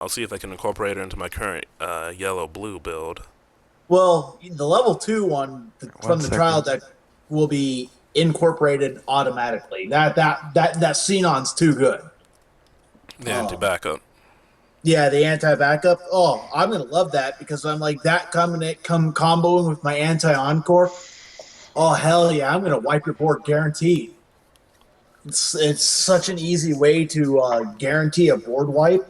I'll see if I can incorporate it into my current yellow-blue build. Well, the level 2 one One from the trial second. deck will be incorporated automatically. That Xenon's too good. The Um, anti-backup. yeah, the anti backup. Oh, I'm gonna love that because I'm like that comboing with my anti encore. Oh hell yeah, I'm gonna wipe your board guaranteed. It's such an easy way to guarantee a board wipe.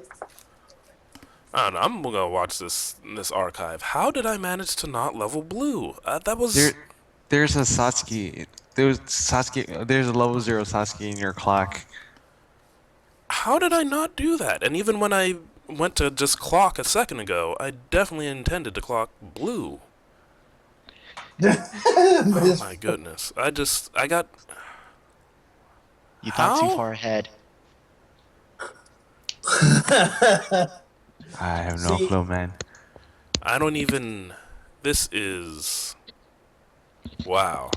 I don't know. I'm gonna watch this archive. How did I manage to not level blue? That There, was. there's a Satsuki. There's Satsuki. There's a level 0 Satsuki in your clock. How did I not do that? And even when I went to just clock a second ago, I definitely intended to clock blue. Oh my goodness. I got. You thought too How? far ahead. I have no See, clue, man. I don't even. This is. Wow.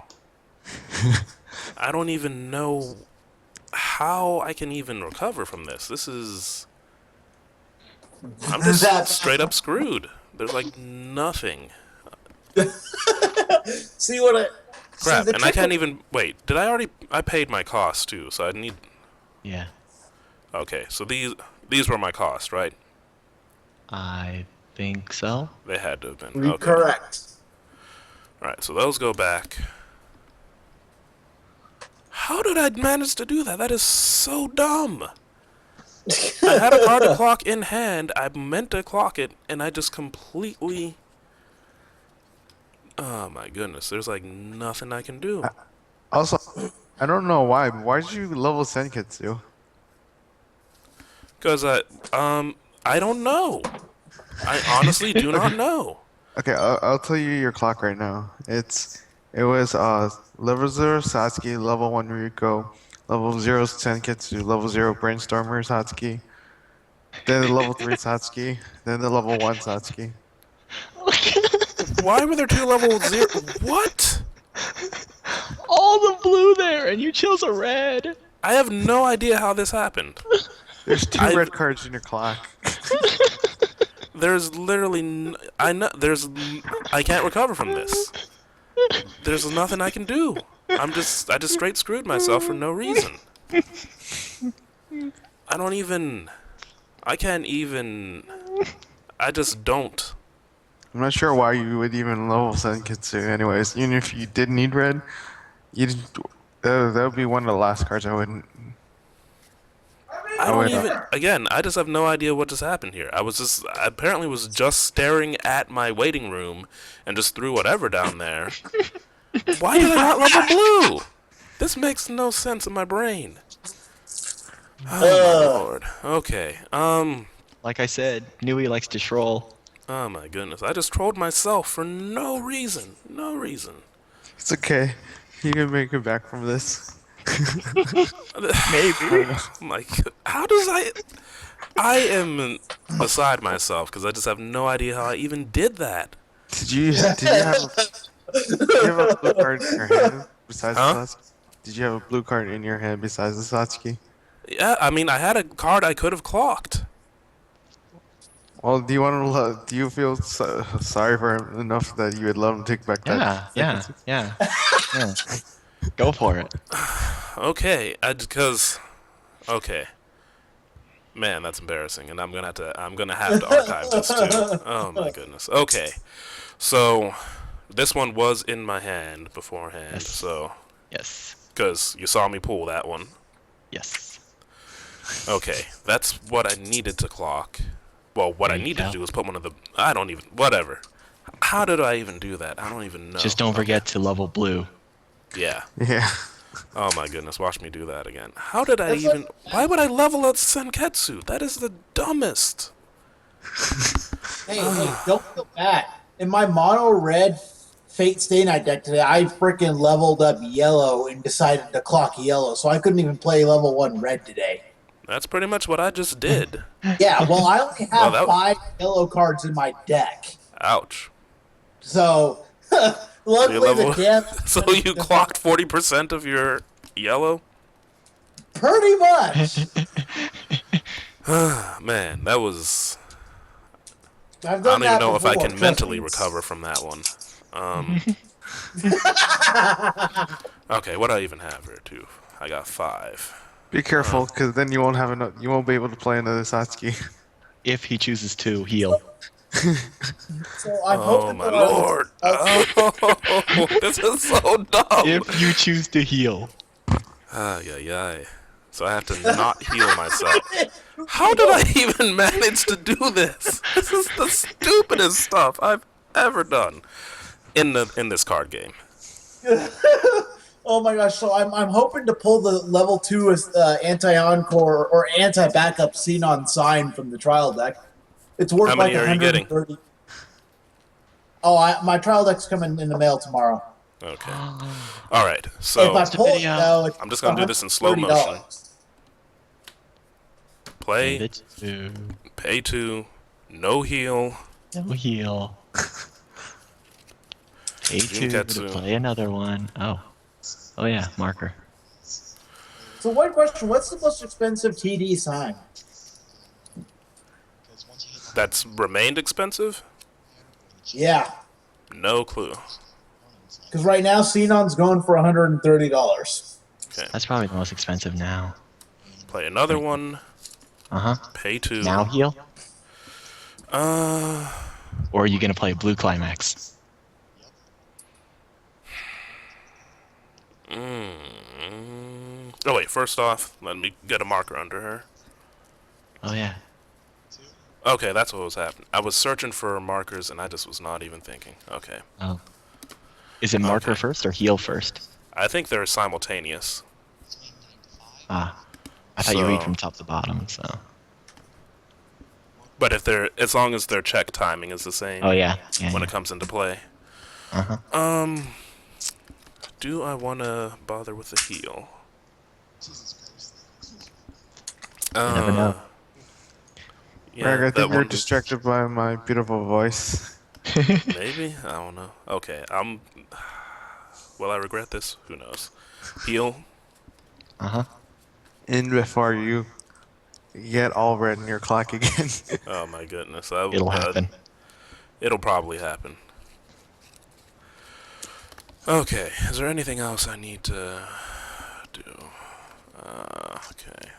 I don't even know how I can even recover from this. This is. I'm just That's straight up screwed. There's like nothing. see what I see Crap, the and I trick. can't even. Wait, did I already. I paid my costs too, so I need. Yeah, Okay, so these were my costs, right? I think so. They had to have been. Okay. Correct. Alright, so those go back. How did I manage to do that? That is so dumb. I had a card to clock in hand. I meant to clock it, and I just completely. Oh my goodness, there's like nothing I can do. Also, I don't know why, but why did you level Senketsu? Because I don't know. I honestly do not know. Okay, I'll tell you your clock right now. It was level 0 Satsuki, level 1 Ryuko, level 0 Senketsu, level 0 Brainstormer Satsuki, then the level 3 Satsuki, then the level 1 Satsuki. Why were there two level 0? What? All the blue there, and you chose a red. I have no idea how this happened. There's 2 red cards in your clock. There's literally I know I can't recover from this. There's nothing I can do. I just straight screwed myself for no reason. I can't even I just don't. I'm not sure why you would even level Senketsu anyways. Even if you did need red, you didn't, that would be one of the last cards I wouldn't. I don't even again, I just have no idea what just happened here. I apparently was just staring at my waiting room and just threw whatever down there. Why did I not level blue? This makes no sense in my brain. Oh my lord. Okay. Like I said, Nui likes to troll. Oh my goodness. I just trolled myself for no reason. No reason. It's okay. You can make it back from this. Maybe. My how does I am beside myself because I just have no idea how I even did that. Did you have a blue card in your hand besides the Satsuki? Did you have a blue card in your hand besides the Satsuki? Yeah, I mean I had a card I could have clocked. Well, do you feel sorry for him enough that you would let him take back that? Yeah. Go for it. Okay, okay. Man, that's embarrassing, and I'm gonna have to archive this too. Oh my goodness. Okay, so this one was in my hand beforehand, Yes. so Yes. because you saw me pull that one. Yes. Okay, that's what I needed to clock. Well, what I There you needed go. to do was put one of the. I don't even. Whatever. How did I even do that? I don't even know. Just don't forget to level blue. Yeah. Yeah. Oh my goodness, watch me do that again. How did I even... Why would I level up Senketsu? That is the dumbest. Hey, don't feel bad. In my mono red Fate Stay Night deck today, I freaking leveled up yellow and decided to clock yellow, so I couldn't even play level 1 red today. That's pretty much what I just did. Yeah, well, I only have Well, 5 yellow cards in my deck. Ouch. So, luckily level- the damn... So you clocked 40% of your yellow? Pretty much. Man, that was I've I done don't even that know if I before, can trust mentally me. recover from that one. Okay, what do I even have here, too? I got 5. Be careful, because then you won't have enough. You won't be able to play another Satsuki. If he chooses to heal. So I'm Oh hoping my that lord! Oh, this is so dumb! If you choose to heal. Ay, ay, ay. So I have to not heal myself. How did I even manage to do this? This is the stupidest stuff I've ever done in this card game. Oh my gosh! So I'm hoping to pull the level 2 anti-encore or anti-backup Xenon sign from the trial deck. It's worth How like many are you getting? 130. Oh, my trial deck's coming in the mail tomorrow. Okay. All right. If So I pull it video. though, it's I'm just gonna do this in slow $130. motion. And Play, it's 2. pay 2, no heal. No heal. Pay 2 to Junketsu. play another one. Oh. Oh yeah, marker. So one question: what's the most expensive TD sign? That's remained expensive? Yeah, No clue. because right now Xenon's going for $130. Okay. That's probably the most expensive now. Play another one. Uh-huh. Pay 2. Now heal? Uh, Or are you gonna play blue climax? Oh wait, first off, let me get a marker under her. Oh yeah. Okay, that's what was happening. I was searching for markers and I just was not even thinking. Okay. Oh. Is it marker Okay. first or heal first? I think they're simultaneous. Ah. I thought you read So- from top to bottom, so. But if they're, as long as their check timing is the same Oh yeah. Yeah. when yeah. it comes into play. Uh-huh. Do I want to bother with the heal? You never know. Yeah, Greg, I that think you're one- distracted by my beautiful voice. Maybe? I don't know. Okay, will I regret this? Who knows? Heal. Uh-huh. In before you get all red in your clock again. Oh my goodness. It'll happen. It'll probably happen. Okay, is there anything else I need to do? Okay.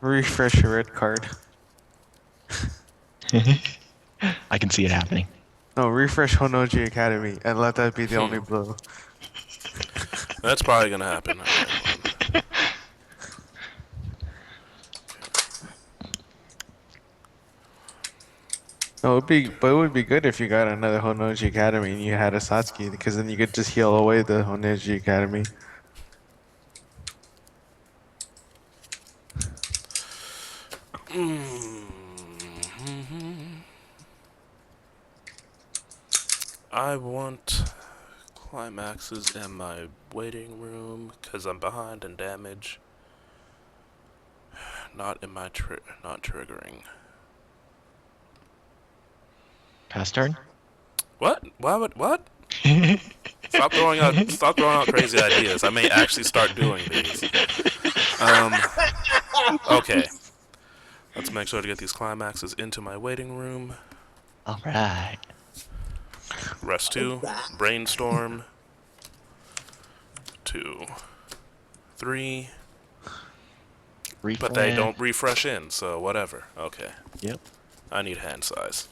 Refresh your red card. I can see it happening. No, refresh Honoji Academy and let that be the only blue. That's probably gonna happen. Okay. No, it would be good if you got another Honoji Academy and you had a Satsuki, because then you could just heal away the Honoji Academy. I want climaxes in my waiting room because I'm behind in damage. Not in my not triggering. Pass turn? What? Why would what? Stop throwing out crazy ideas. I may actually start doing these. Okay. Let's make sure to get these climaxes into my waiting room. Alright. Rest 2. Brainstorm. 2. 3. But they don't refresh in, so whatever. Okay. Yep. I need hand size.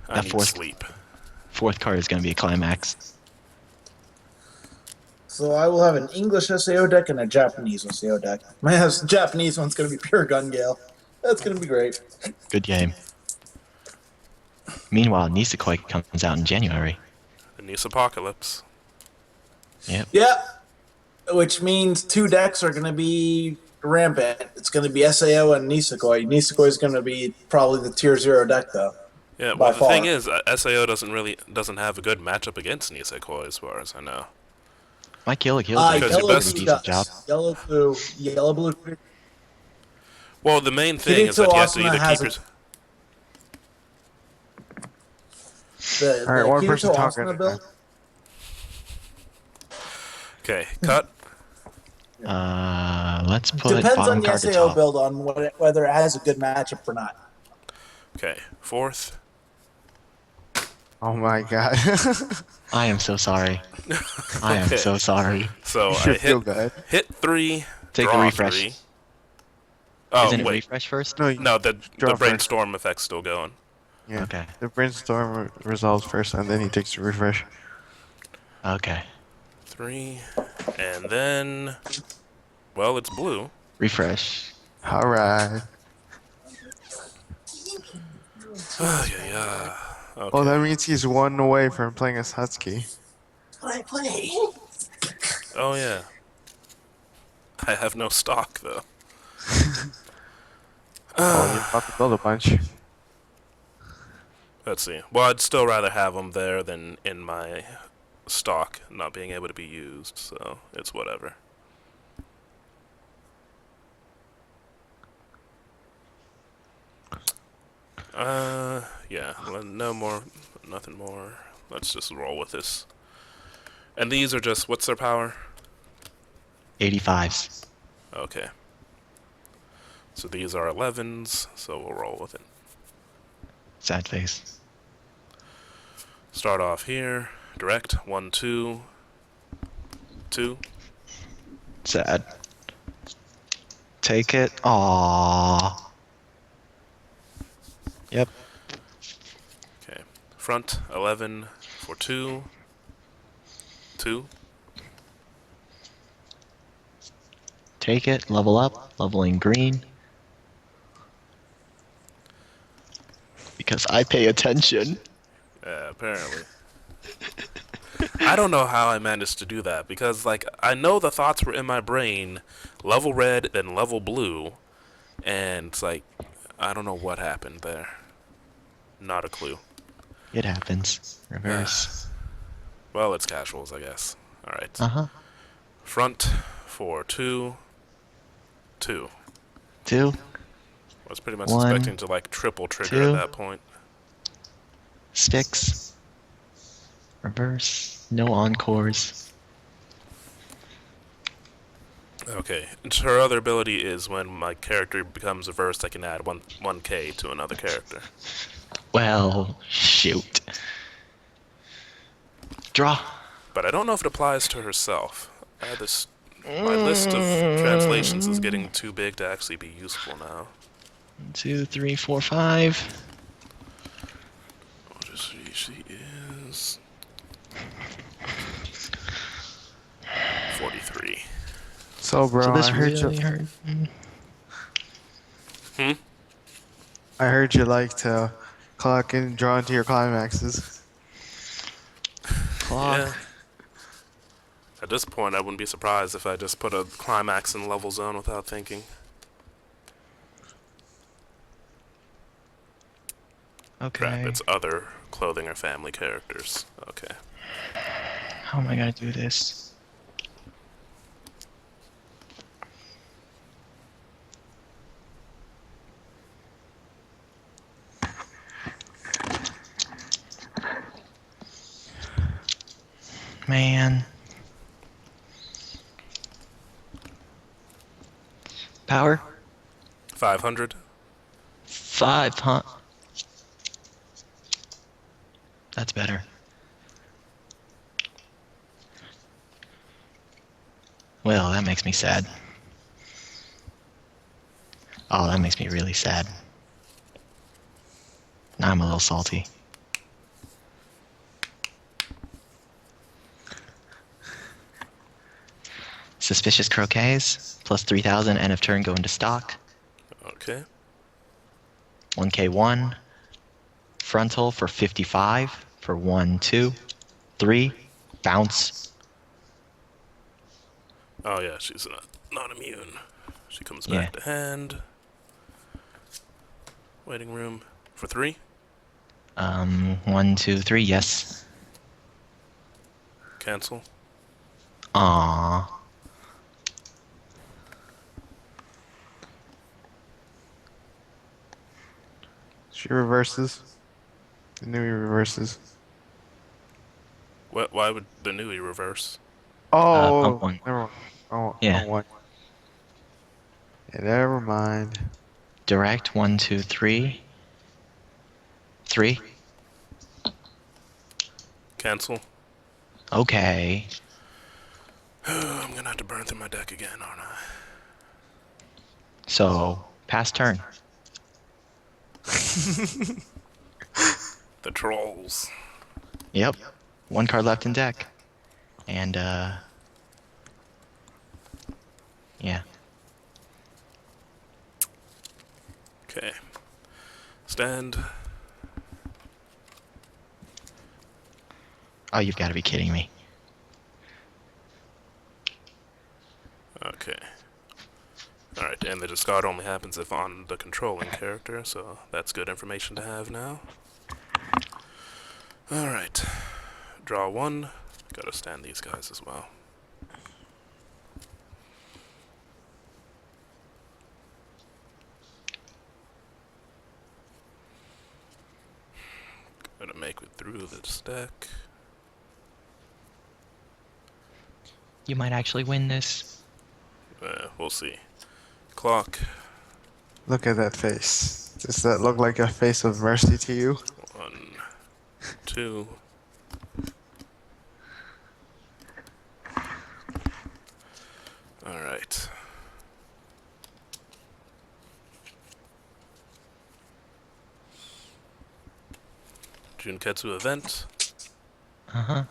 I That need fourth- sleep. Fourth card is gonna be a climax. So I will have an English SAO deck and a Japanese SAO deck. My Japanese one's going to be pure gun gale. That's going to be great. Good game. Meanwhile, Nisekoi comes out in January. The Nice Apocalypse. Yep. Yep. Which means 2 decks are going to be rampant. It's going to be SAO and Nisekoi. Nisekoi is going to be probably the tier 0 deck, though. Yeah, By well, the thing far. is, SAO doesn't have a good matchup against Nisekoi, as far as I know. My Kill Because does a your Yellow best- pretty blue decent job. does. Yellow blue. Well, the main thing is that you have to Kirito either has keep a- your... The Alright, one Kirito person talking. Asuna build. Okay, cut. Let's put Depends on bottom the card to SAO top. build on whether it has a good matchup or not. Okay, fourth. Oh my god. I am so sorry. I am Okay. so sorry. So You I should feel bad. hit 3, Take the draw refresh. 3. Oh, Isn't it wait. refresh first? No, you No, the draw first. brainstorm effect's still going. Yeah. Okay. The brainstorm resolves first, and then he takes the refresh. Okay. 3, and then, well, it's blue. Refresh. All right. Yeah. Oh, Okay. that means he's one away from playing a Satsuki. Play. Oh yeah. I have no stock though. Oh, you're about to build a bunch. Let's see. Well, I'd still rather have them there than in my stock not being able to be used, so it's whatever. Yeah. Well, no more, nothing more. Let's just roll with this. And these are just, what's their power? 85s. Okay. So these are 11s, so we'll roll with it. Sad face. Start off here. Direct. 1, 2. 2. Sad. Take it. Aww. Yep. Okay. Front. 11 for 2. 2. Take it. Level up. Leveling green. Because I pay attention. Apparently. I don't know how I managed to do that, because, like, I know the thoughts were in my brain, level red, then level blue, and it's like, I don't know what happened there. Not a clue. It happens. Reverse. Well, it's casuals, I guess. Alright. Uh-huh. Front for 2. 2. 2. I was pretty much 1, expecting to, like, triple trigger 2. at that point. Sticks. Reverse. No encores. Okay. And her other ability is when my character becomes reversed, I can add 1k to another character. Well, shoot. Draw. But I don't know if it applies to herself. My list of translations is getting too big to actually be useful now. 1, 2, 3, 4, 5. What is she? She is 43. So, bro, So this I heard really you. hurt. I heard you like to clock and draw into your climaxes. Clock. Yeah. At this point, I wouldn't be surprised if I just put a climax in level zone without thinking. Okay. Crap, it's other clothing or family characters. Okay. How am I gonna do this? Man. Power? 500. 5, huh? That's better. Well, that makes me sad. Oh, that makes me really sad. Now I'm a little salty. Suspicious croquets, plus 3,000, end of turn go into stock. Okay. 1k1. Frontal for 55 for 1, 2, 3. Bounce. Oh yeah, she's not immune. She comes Yeah. back to hand. Waiting room for 3. 1, 2, 3, yes. Cancel. Aww. She reverses. The new reverses. Why would the Nui reverse? Oh, pump one. never mind. Oh, Yeah. one. Yeah, never mind. Direct 1, 2, 3. 3. Cancel. Okay. I'm gonna have to burn through my deck again, aren't I? So pass turn. The trolls. Yep. 1 card left in deck. And yeah. Okay. Stand. Oh, you've got to be kidding me. Okay. Alright, and the discard only happens if on the controlling character, so that's good information to have now. Alright. Draw 1. Gotta stand these guys as well. Gotta make it through this deck. You might actually win this. We'll see. Clock. Look at that face. Does that look like a face of mercy to you? 1, 2. Alright. Junketsu event. Uh-huh.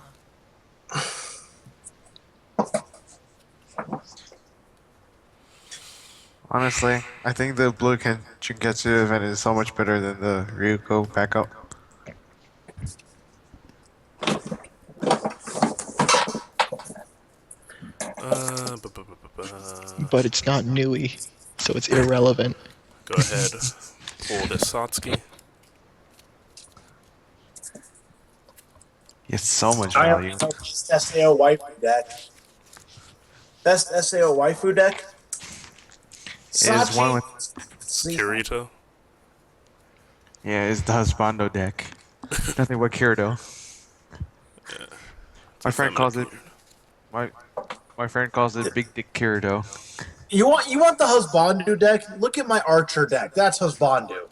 Honestly, I think the blue Chunketsu event is so much better than the Ryuko backup. But it's not Nui, so it's irrelevant. Go ahead. Pull this Satsuki. It's so much I value. am best SAO waifu deck. Best SAO waifu deck. Is one with Kirito. yeah, it's the Husbando deck. Nothing but Kirito. My friend calls it my friend calls it Big Dick Kirito. You want the Husbandu deck? Look at my Archer deck. That's Husbandu.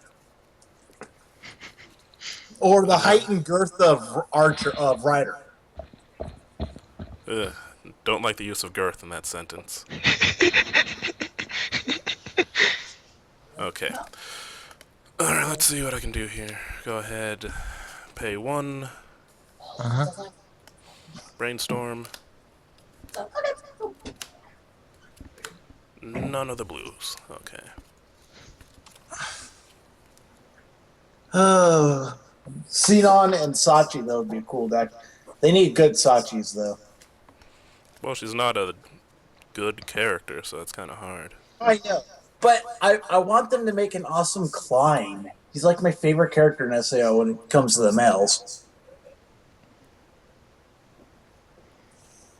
Or the height and girth of Archer of Rider. Ugh, don't like the use of girth in that sentence. Okay. Alright, let's see what I can do here. Go ahead. Pay 1. Uh-huh. Brainstorm. None of the blues. Okay. Xenon and Sachi, that would be a cool deck. They need good Sachis, though. Well, she's not a good character, so it's kind of hard. I know. But I want them to make an awesome Klein. He's like my favorite character in SAO when it comes to the males.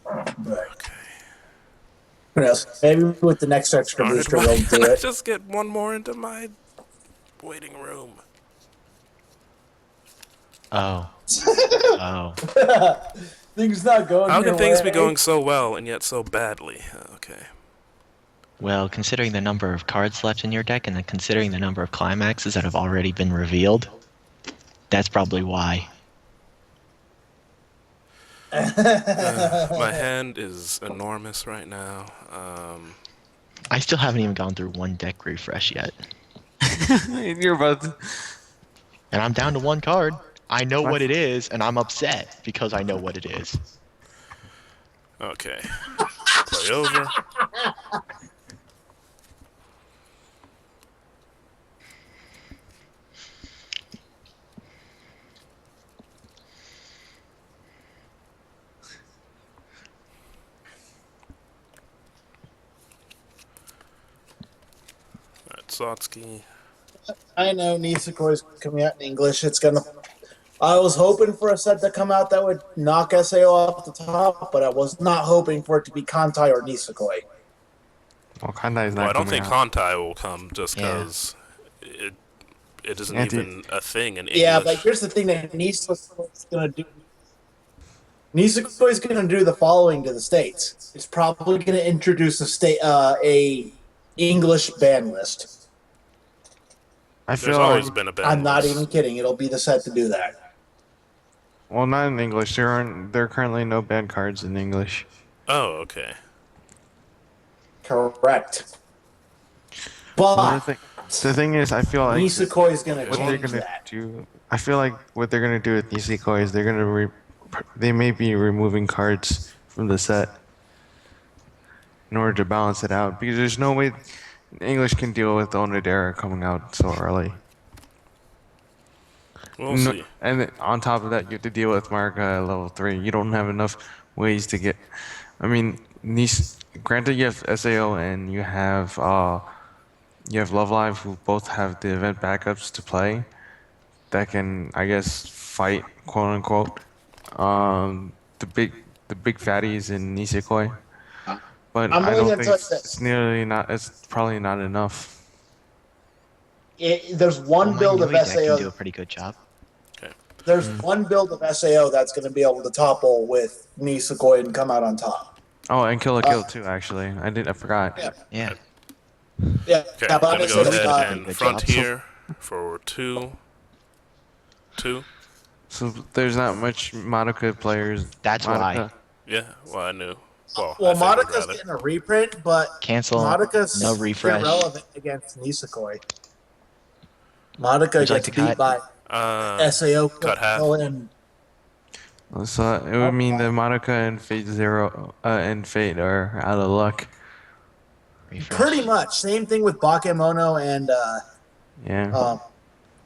But Okay. who knows? Maybe with the next extra Alright, booster, why they'll can't do I it. just get one more into my waiting room? Oh. Oh. Things not going. How can your things way. be going so well and yet so badly? Okay. Well, considering the number of cards left in your deck and then considering the number of climaxes that have already been revealed, that's probably why. My hand is enormous right now. I still haven't even gone through one deck refresh yet. You're about to... And I'm down to 1 card. I know what it is, and I'm upset because I know what it is. Okay. Play over. Alright, Satsuki. I know Nisekoi coming out in English. It's gonna. I was hoping for a set to come out that would knock SAO off the top, but I was not hoping for it to be Kantai or Nisekoi. Well, Kandai is not Well, I don't coming think out. Hontai will come just Yeah. because it isn't Anti- even a thing in English. Yeah, but here's the thing that Nisekoi is gonna do. Nisekoi is going to do the following to the states. It's probably going to introduce a English ban list. I There's feel always like, been a ban I'm not list. even kidding. It'll be the set to do that. well, not in English. There are currently no banned cards in English. Oh, okay. Correct. Well, But the thing is, I feel like Nisekoi is going to what they're change gonna that. do. I feel like what they're gonna do with Nisekoi is they may be removing cards from the set in order to balance it out because there's no way English can deal with Onodera coming out so early. We'll see. And then on top of that, you have to deal with Marika at level 3. You don't have enough ways to get. I mean, granted, you have SAO and you have Love Live, who both have the event backups to play that can, I guess, fight, quote unquote, the big fatties in Nisekoi. But I'm I only don't going to think tell you that it's nearly not. It's probably not enough. there's one Well, my build of Nui deck can do SAO. a pretty good job. There's one build of SAO that's going to be able to topple with Nisekoi and come out on top. Oh, and Kill a Kill too. Actually, I forgot. Yeah. Yeah. Yeah, Okay, yeah, but I'm gonna just go saying, ahead pretty and good front job. here for two. So there's not much Madoka players. That's why. Yeah, well, I knew. Well, well, I figured Monica's rather. getting a reprint, but Cancel. Monica's No refresh. irrelevant against Nisekoi. Monica Would you like gets to beat by SAO cut half. and So it would mean that Madoka and Fate Zero and Fate are out of luck. Refresh. pretty much same thing with Bakemono and Yeah.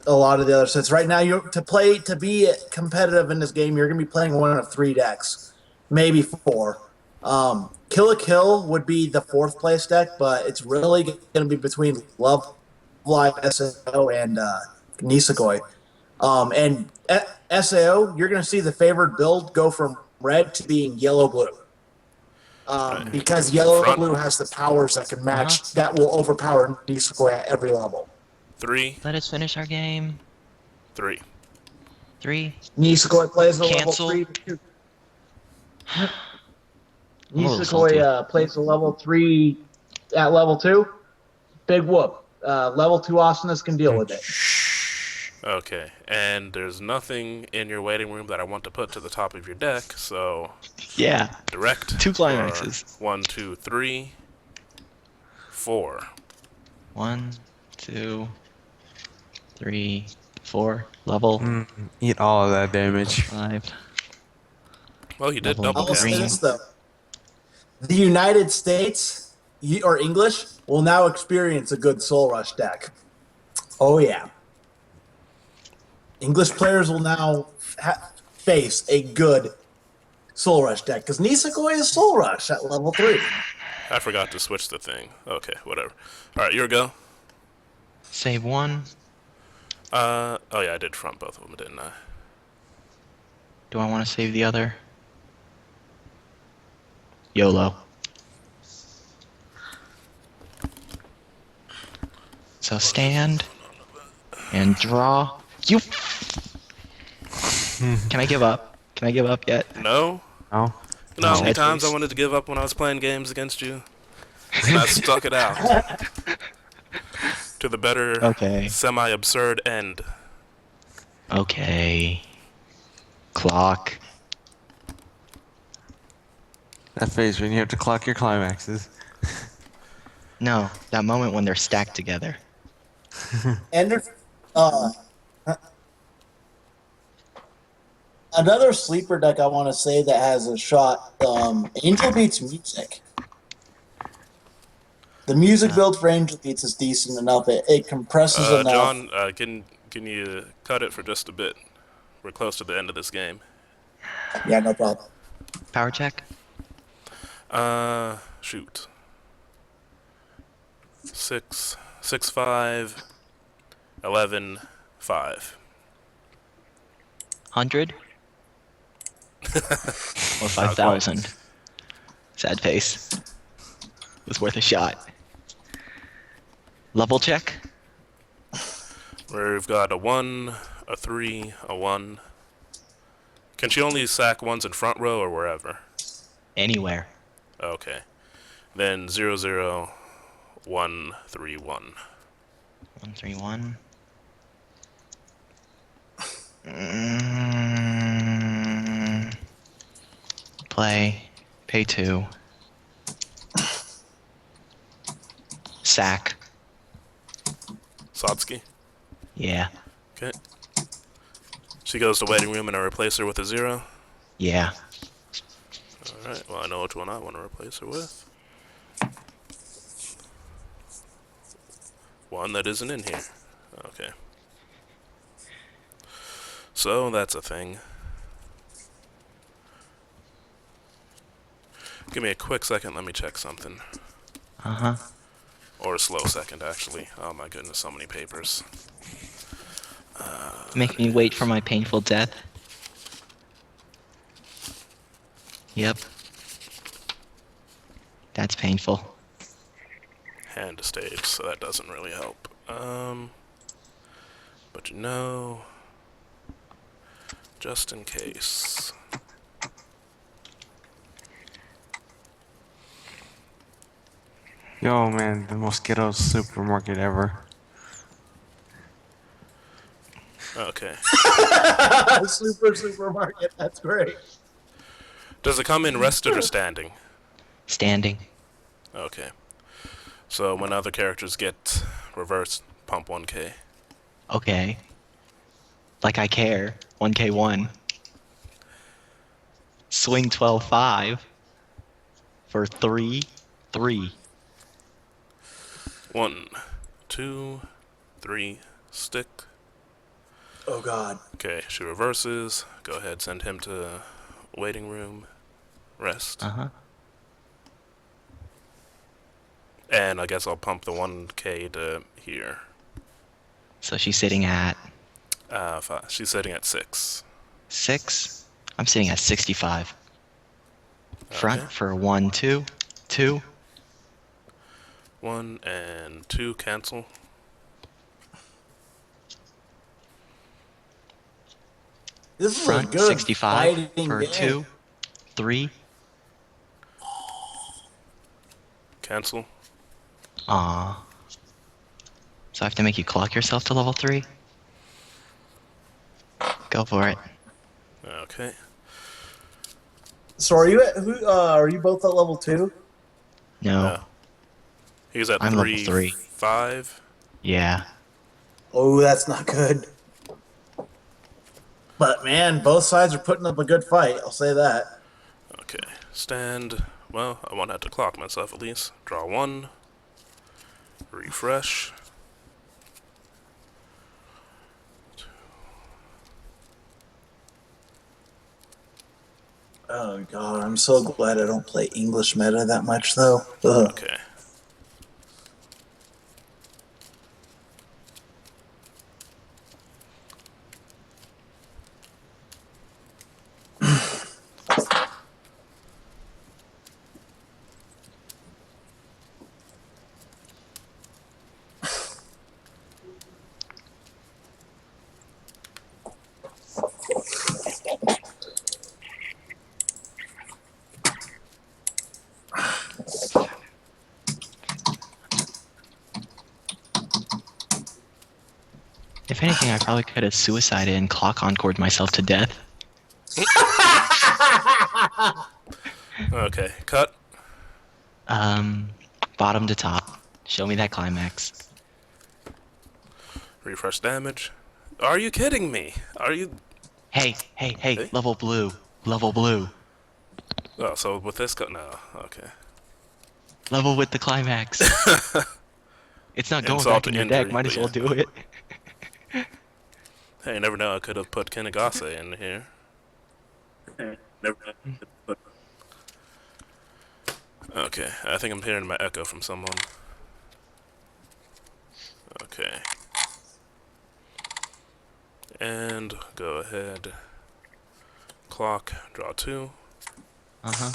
a lot of the other sets. Right now, to be competitive in this game, you're going to be playing one of 3 decks, maybe 4. Kill a Kill would be the 4th place deck, but it's really going to be between Love Live SAO and Nisekoi. And SAO, you're going to see the favored build go from red to being yellow blue. Because yellow blue has the powers that can match, that will overpower Nisekoi at every level. 3, Let us finish our game. 3. 3. Nisekoi plays a Cancel. level 3. a little salty. Nisekoi plays a level 3 at level 2. Big whoop. Level 2 awesomeness can deal with it. Okay, and there's nothing in your waiting room that I want to put to the top of your deck, so Yeah. direct. 2 climaxes. 1, 2, 3, 4. 1, 2, 3, 4. Level Eat all of that damage. 5. Well, you did Level double I will say green. cancel. this though: the United States or English will now experience a good Soul Rush deck. Oh yeah, English players will now face a good Soul Rush deck because Nisekoi is Soul Rush at level 3. I forgot to switch the thing. Okay, whatever. Alright, your go. Save 1. Oh yeah, I did front both of them, didn't I? Do I want to save the other? YOLO. So stand and draw. You. Can I give up? Can I give up yet? No? Oh. You know how many Sad times I face. wanted to give up when I was playing games against you? And I stuck it out. To the better, Okay. semi-absurd end. Okay. Clock. That phase when you have to clock your climaxes. No, that moment when they're stacked together. And there's another sleeper deck I want to say that has a shot. Angel Beats Music. The music build for Angel Beats is decent enough. It compresses enough. John, can you cut it for just a bit? We're close to the end of this game. Yeah, no problem. Power check. Shoot. 6, 6, 5, 11, 5. 100. Or 5,000. Sad face. It was worth a shot. Level check. We've got a 1, a 3, a 1. Can she only sack ones in front row or wherever? Anywhere. Okay. Then 00131. 131. Play. Pay 2. Sack. Satsuki. Yeah. Okay. She goes to waiting room and I replace her with a 0. Yeah. Alright, well I know which one I want to replace her with. One that isn't in here. Okay. So that's a thing. Give me a quick second, let me check something. Uh-huh. Or a slow second, actually. Oh my goodness, so many papers. Make me wait for my painful death. Yep. That's painful. Hand to stage, so that doesn't really help. But you know, just in case. Yo, man, the Mosquito supermarket ever. Okay. Supermarket. That's great. Does it come in rested or standing? Standing. Okay. So when other characters get reversed, pump 1k. Okay. Like I care. 1k1. Swing 12-5. For 3. 3. 1, 2, 3, stick. Oh God. Okay, she reverses. Go ahead, send him to waiting room. Rest. Uh-huh. And I guess I'll pump the 1k to here. So she's sitting at 5. She's sitting at 6. 6. I'm sitting at 65. Front Okay. for 1, 2. 2. 1 and 2 cancel. This is a Front good 65 fighting for game. 2. 3. Cancel. Aw. So I have to make you clock yourself to level 3? Go for it. Okay. So are you at who? Are you both at level 2? No. No. He's at I'm level 3. 5. Yeah. Oh, that's not good. But man, both sides are putting up a good fight. I'll say that. Okay. Stand. Well, I won't have to clock myself at least. Draw 1. Refresh. Oh God, I'm so glad I don't play English meta that much though. Ugh. Okay. If anything, I probably could have suicided and clock encored myself to death. Okay. Cut. Bottom to top. Show me that climax. Refresh damage. Are you kidding me? Are you... Hey, Hey? level blue. Level blue. Oh, so with this cut... No. Okay. Level with the climax. It's not going Insult back to in your deck, injury, might but as well yeah. do it. Hey, you never know. I could have put Kinagase in here. Okay. I think I'm hearing my echo from someone. Okay. And go ahead. Clock. Draw 2. Uh-huh.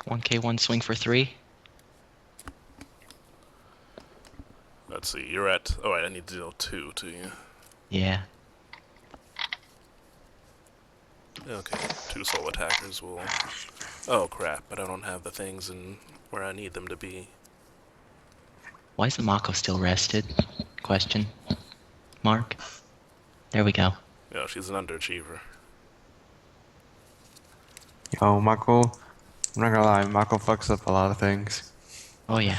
One K1 swing for 3. Let's see. You're at. Oh, wait, I need to deal 2 to you. Yeah. Okay, 2 soul attackers will. Oh crap! But I don't have the things in where I need them to be. Why is the Mako still rested? Question. Mark. There we go. Yeah, she's an underachiever. Yo, Mako. I'm not gonna lie, Mako fucks up a lot of things. Oh yeah.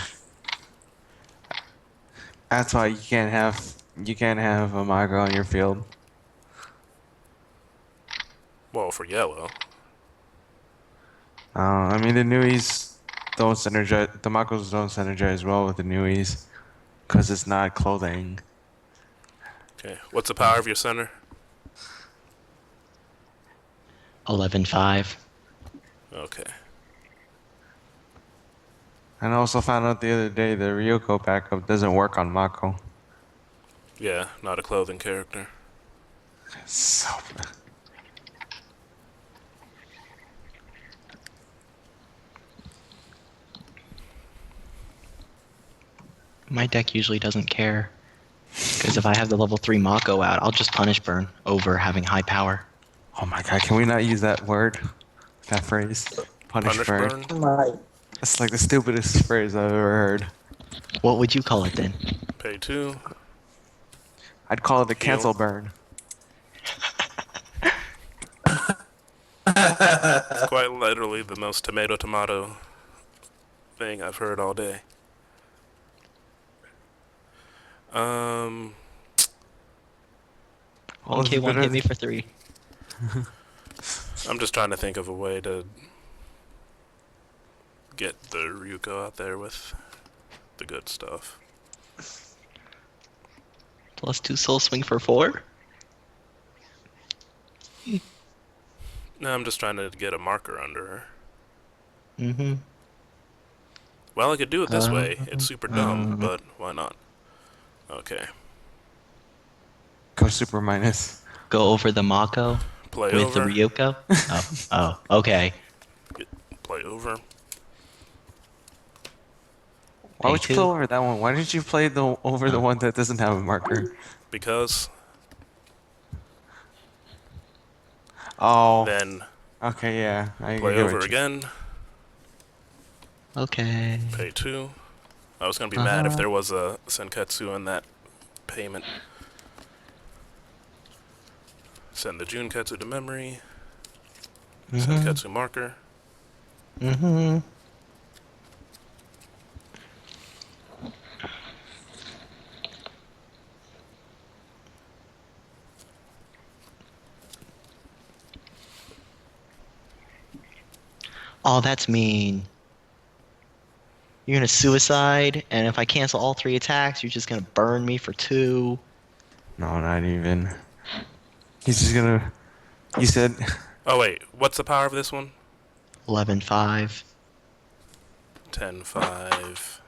That's why you can't have a Mako on your field. Well, for yellow. I mean the Nuis don't synergize. The Makos don't synergize well with the Nuis because it's not clothing. Okay, what's the power of your center? 11-5. Okay. And I also found out the other day the Ryoko backup doesn't work on Mako. Yeah, not a clothing character. So My deck usually doesn't care. Because if I have the level 3 Mako out, I'll just punish burn over having high power. oh my god, can we not use that word? That phrase? Punish burn. Right. That's like the stupidest phrase I've ever heard. What would you call it then? Pay 2. I'd call it a Heal. cancel burn. It's quite literally the most tomato thing I've heard all day. Well, it's 1K1 better hit me for 3. I'm just trying to think of a way to get the Ryuko out there with the good stuff. Plus 2 soul swing for 4? No, I'm just trying to get a marker under her. Mm-hmm. Well, I could do it this way. It's super dumb, but why not? Okay. Go super minus. Go over the Mako Play with over. the Ryoko? Oh, okay. Play over. Why would you Pay play 2. over that one? Why didn't you play the over the one that doesn't have a marker? Because Oh. then Okay, yeah. I play get over what you- again. Okay. Pay 2. I was gonna be mad if there was a Senketsu in that payment. Send the Junketsu to memory. Senketsu marker. Mm-hmm. Oh, that's mean. You're gonna suicide, and if I cancel all 3 attacks, you're just gonna burn me for 2. No, not even. He's just gonna. You said. Oh wait, what's the power of this one? 11-5. 10-5.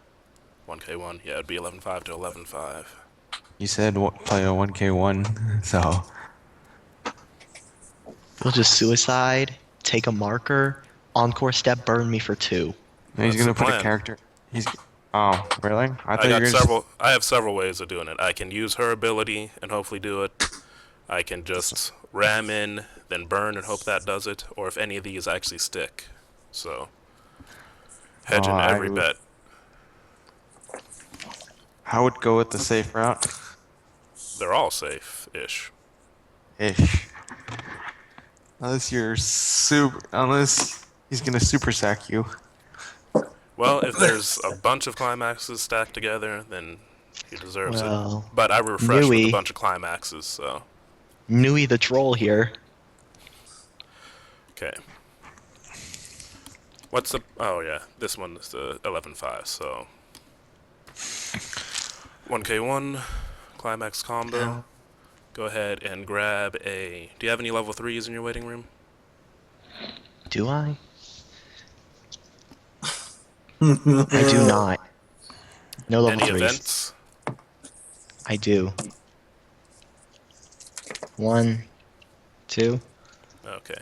1K1. Yeah, it'd be 11-5 to 11-5. You said play a 1K1, so. We'll just suicide, take a marker, encore step, burn me for 2. No, he's That's gonna the put a plan. character. He's. Oh, really? I thought I you were got gonna. several. I have several ways of doing it. I can use her ability and hopefully do it. I can just ram in, then burn and hope that does it. Or if any of these actually stick. So hedging Oh, I every would- bet. I would go with the safe route. They're all safe-ish. Ish. Unless you're unless he's gonna super sack you. Well, if there's a bunch of climaxes stacked together, then he deserves Well, it. But I refreshed with a Nui. bunch of climaxes, so Nui the troll here. okay. What's the? Oh yeah, this one is the 11-5. So 1K1 climax combo. Go ahead and grab a. Do you have any level 3s in your waiting room? Do I? I do not. No level Any 3s. events? I do. 1, 2. Okay.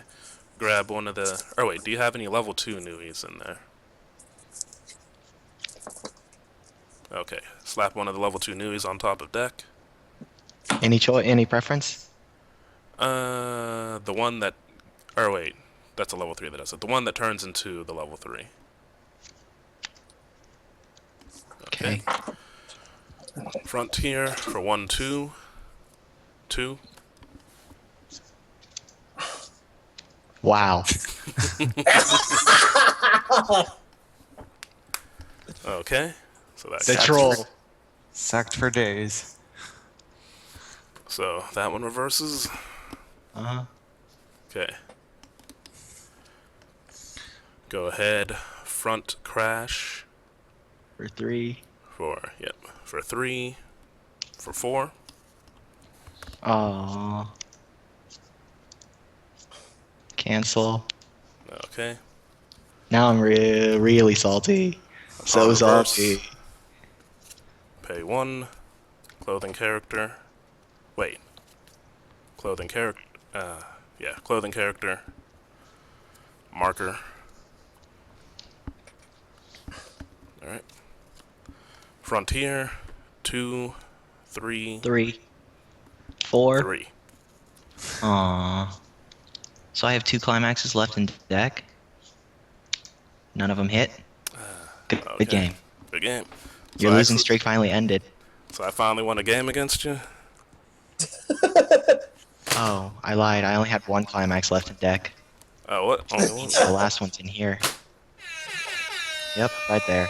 Grab one of the. Or wait, do you have any level 2 Nuis in there? Okay, slap one of the level 2 newies on top of deck. Any preference? The one that... Or wait, that's a level 3 that does it. The one that turns into the level 3. Okay. Frontier for 1/2. 2. Wow. Okay. So that The counts. troll. Sacked for days. So that one reverses. Uh-huh. Okay. Go ahead. Front crash For 3. for 3. For 4. Aww. Cancel. Okay. Now I'm really salty. So Reverse. salty. Pay 1. Clothing character. Wait. Clothing character. Yeah, clothing character. Marker. Alright. Frontier. 2, 3, 3. 4. 3. Aww. So I have 2 climaxes left in deck. None of them hit. Good Okay. game. Good game. Your So losing actually- streak finally ended. So I finally won a game against you? Oh, I lied. I only had 1 climax left in deck. Oh, what? Only one? The last one's in here. Yep, right there.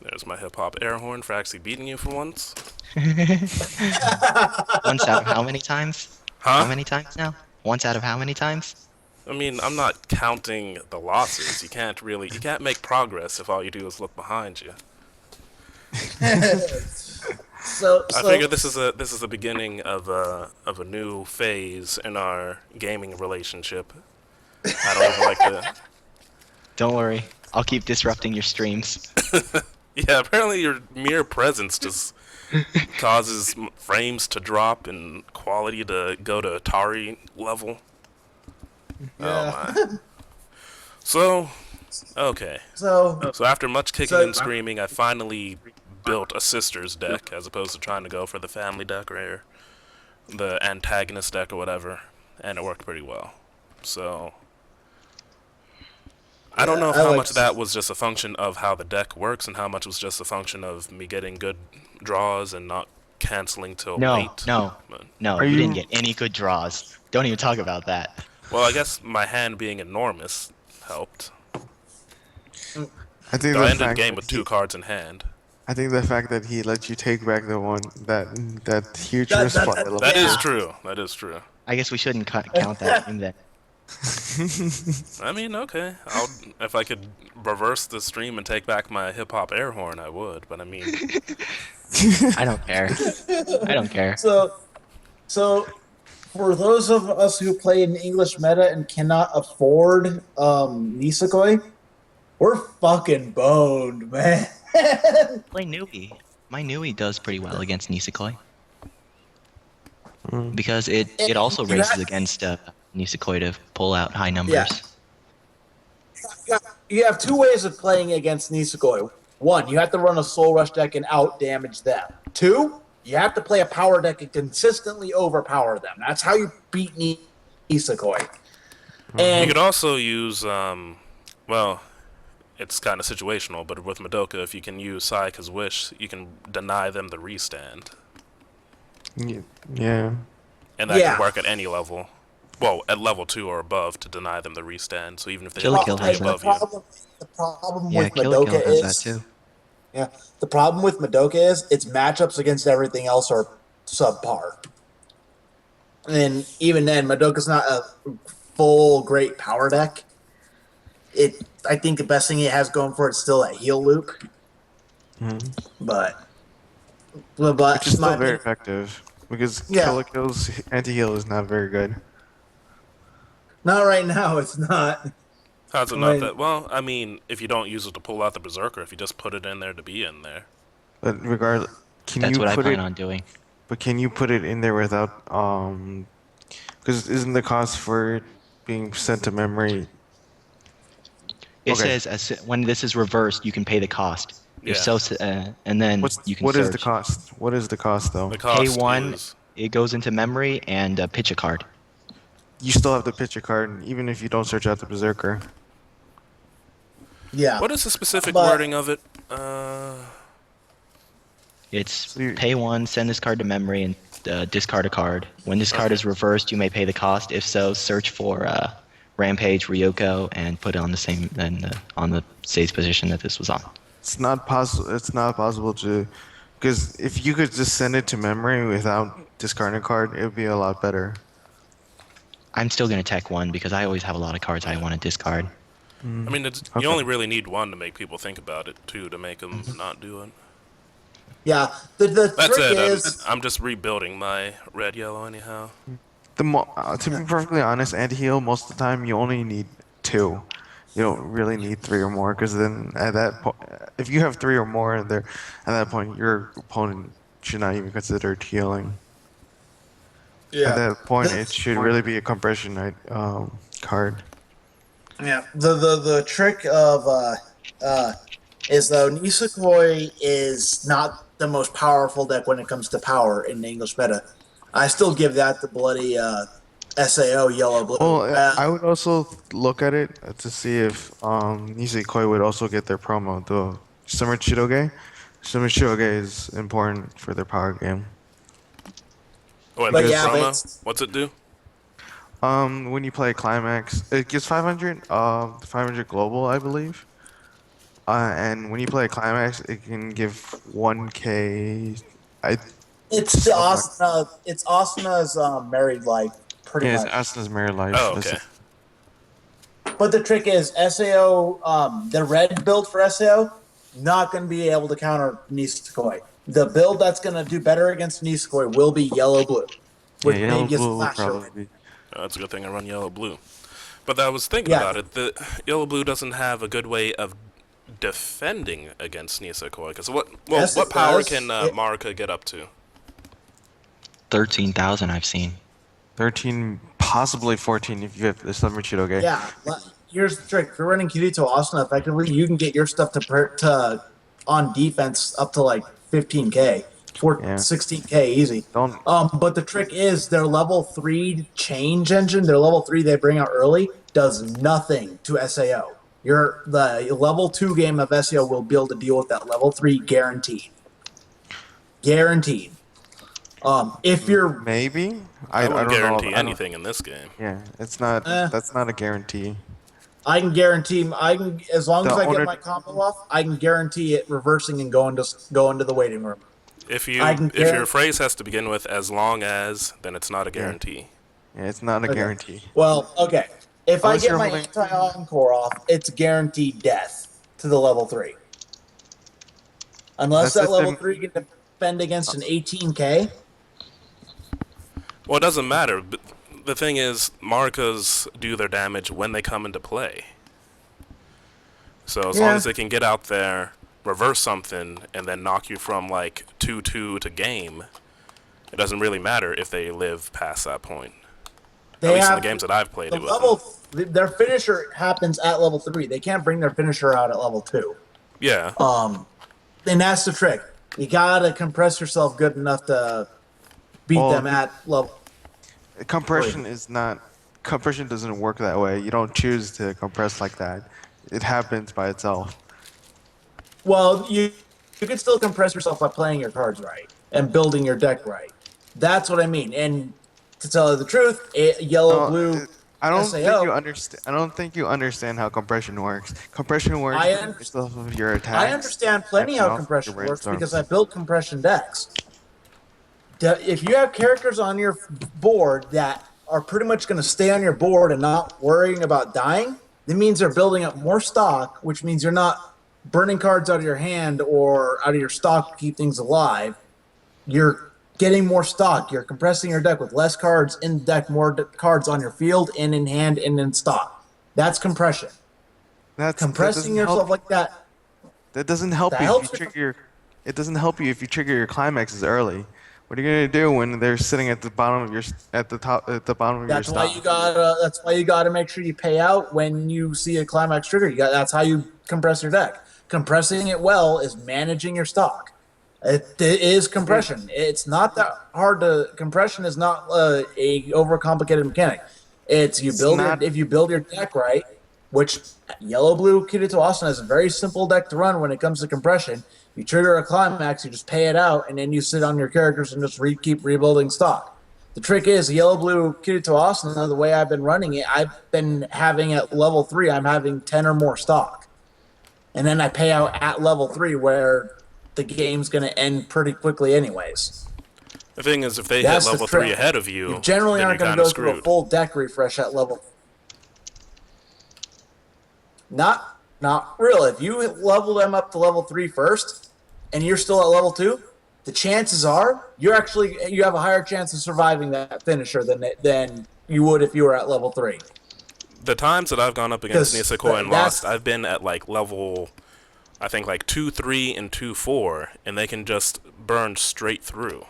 There's my hip-hop air horn for actually beating you for once. Once out of how many times? Huh? How many times now? Once out of how many times? I mean, I'm not counting the losses. You can't make progress if all you do is look behind you. So I figure this is the beginning of a new phase in our gaming relationship. I don't even like to. Don't worry. I'll keep disrupting your streams. Yeah, apparently your mere presence just causes frames to drop and quality to go to Atari level. Yeah. Oh my. So, okay. So So after much kicking So- and screaming, I finally built a sister's deck as opposed to trying to go for the family deck or the antagonist deck or whatever, and it worked pretty well. So I don't know I how like much of that was just a function of how the deck works and how much was just a function of me getting good draws and not canceling till No, late. no, But, no. Are You didn't you- get any good draws. Don't even talk about that. well, I guess my hand being enormous helped. I think So I the ended the fact game that with 2 cards in hand. I think the fact that he let you take back the one that huge That- wrist that- spot. that- I love That it. is Yeah. true. That is true. I guess we shouldn't count that game then. I mean, okay. If I could reverse the stream and take back my hip hop air horn, I would. But I mean, I don't care. I don't care. So for those of us who play in English meta and cannot afford Nisekoi, we're fucking boned, man. Play Nui. My Nui does pretty well against Nisekoi. Mm. Because it And also you races have- against Nisekoi to pull out high numbers. You have 2 ways of playing against Nisekoi. 1, you have to run a Soul Rush deck and out damage them. 2, you have to play a power deck and consistently overpower them. That's how you beat Nisekoi. you And could also use, well, it's kind of situational, but with Madoka, if you can use Sayaka's Wish, you can deny them the restand. Yeah. And that Yeah. can work at any level. Well, at level 2 or above to deny them the restand. So even if they Kill have Kill to has be that. above you. The problem Yeah, with Kill Madoka has is that too. Yeah, the problem with Madoka is its matchups against everything else are subpar. And even then, Madoka's not a full great power deck. I think the best thing it has going for it is still that heal loop. Mhm. But Which is still my very opinion- effective because Yeah. Kill la Kill's anti-heal is not very good. not right now. It's not. How's it I not mean- that? Well, I mean, if you don't use it to pull out the Berserker, if you just put it in there to be in there. But regardless, can That's you what I put plan it? on doing. But can you put it in there without because isn't the cost for it being sent to memory? It Okay. says when this is reversed, you can pay the cost. If Yeah. so, and then you can what is search. the cost? What is the cost though? The Pay cost one, is it goes into memory, and pitch a card. You still have to pitch a card, even if you don't search out the Berserker. Yeah, what is the specific but wording of it? It's So you- pay one, send this card to memory, and discard a card. When this card Okay. is reversed, you may pay the cost. If so, search for Rampage, Ryoko, and put it on the same on the stage position that this was on. It's not possible. It's not possible to, because if you could just send it to memory without discarding a card, it would be a lot better. I'm still gonna tech one because I always have a lot of cards I want to discard. I mean, you Okay. only really need one to make people think about it, too, to make them not do it. yeah, the That's trick it. is I'm just rebuilding my red yellow anyhow. To be perfectly honest, anti-heal most of the time you only need 2. You don't really need 3 or more, because then at that point, if you have 3 or more in there, at that point your opponent should not even consider healing. At that point, it should really be a compression card. Yeah, the trick of is though Nisekoi is not the most powerful deck when it comes to power in the English meta. I still give that the bloody SAO yellow blue. Well, I would also look at it to see if Nisekoi would also get their promo, the Summer Chidoge. Summer Chidoge is important for their power game. Wait, But the yeah, but promo? it's- What's it do? When you play Climax, it gives 500 global, I believe. And when you play Climax, it can give 1k. it's the Asuna. It's Asuna's married life, pretty Yeah, it's much. Asana's Mirror Life. Oh, okay. But the trick is SAO. The red build for SAO not going to be able to counter Nisekoi. The build that's going to do better against Nisekoi will be yellow blue, with Yeah, yellow maybe a blue will slasher. probably be. That's a good thing I run yellow blue. But I was thinking Yeah. about it. The yellow blue doesn't have a good way of defending against Nisekoi. Because Yes, what it power does. can It- Marika get up to? 13,000 I've seen. 13, possibly 14 if you have the Summer Chidoge. Yeah, here's the trick: if you're running Kirito Asuna effectively, you can get your stuff to on defense up to like 15k, Yeah. 16k easy. Don't. But the trick is their level 3 change engine, their level 3 they bring out early, does nothing to SAO. The level 2 game of SAO will be able to deal with that level 3 guaranteed. Guaranteed. If you're I Maybe. I wouldn't don't guarantee know. anything in this game. Yeah, it's not. That's not a guarantee. I can guarantee I can as long The as I owner- get my combo off, I can guarantee it reversing and going to the waiting room. If I can your phrase has to begin with "as long as," then it's not a guarantee. Yeah, it's not a Okay. guarantee. Well, okay. If Unless I get you're my holding- anti-encore off, it's guaranteed death to the level 3. Unless That's that if level the- 3 can defend against an 18k. Well, it doesn't matter. But the thing is, Marikas do their damage when they come into play. So as long Yeah. as they can get out there, reverse something, and then knock you from like 2-2 to game, it doesn't really matter if they live past that point. They At least in have the games that I've played the it with. level. Their finisher happens at level 3. They can't bring their finisher out at level 2. Yeah. And that's the trick. You gotta compress yourself good enough to beat Well, them at level. Compression is not. Compression doesn't work that way. You don't choose to compress like that. It happens by itself. Well, you can still compress yourself by playing your cards right and building your deck right. That's what I mean. And to tell you the truth, yellow, No, blue, I don't SAO. think you understand. I don't think you understand how compression works. Compression works based off of your attacks. I understand plenty and how off of compression your works brainstorms. because I built compression decks. If you have characters on your board that are pretty much going to stay on your board and not worrying about dying, that means they're building up more stock, which means you're not burning cards out of your hand or out of your stock to keep things alive. You're getting more stock. You're compressing your deck with less cards in the deck, more cards on your field and in hand and in stock. That's compression. That Compressing doesn't yourself help. like that. That doesn't help That you helps if you your- trigger your. It doesn't help you if you trigger your climaxes early. What are you gonna do when they're sitting at the bottom of your at the bottom of That's your why stock? you gotta. That's why you gotta make sure you pay out when you see a climax trigger. That's how you compress your deck. compressing it well is managing your stock. It is compression. It's not that hard to. Compression is not a overcomplicated mechanic. It's you It's build not- if you build your deck right, which yellow blue Kirito Austin has a very simple deck to run when it comes to compression. You trigger a climax, you just pay it out, and then you sit on your characters and just keep rebuilding stock. The trick is yellow blue Kirito Austin. The way I've been running it, I've been having at level 3. I'm having 10 or more stock, and then I pay out at level 3 where the game's going to end pretty quickly anyways. The thing is, if they That's hit the level 3 trick. ahead of you, You generally then aren't you're going to kind go of through a screwed. full deck refresh at level. Not real. If you level them up to level 3 first, and you're still at level 2, the chances are you have a higher chance of surviving that finisher than you would if you were at level 3. The times that I've gone up against 'Cause Nisekoi and that's- lost, I've been at like level, I think like 2-3 and 2-4, and they can just burn straight through.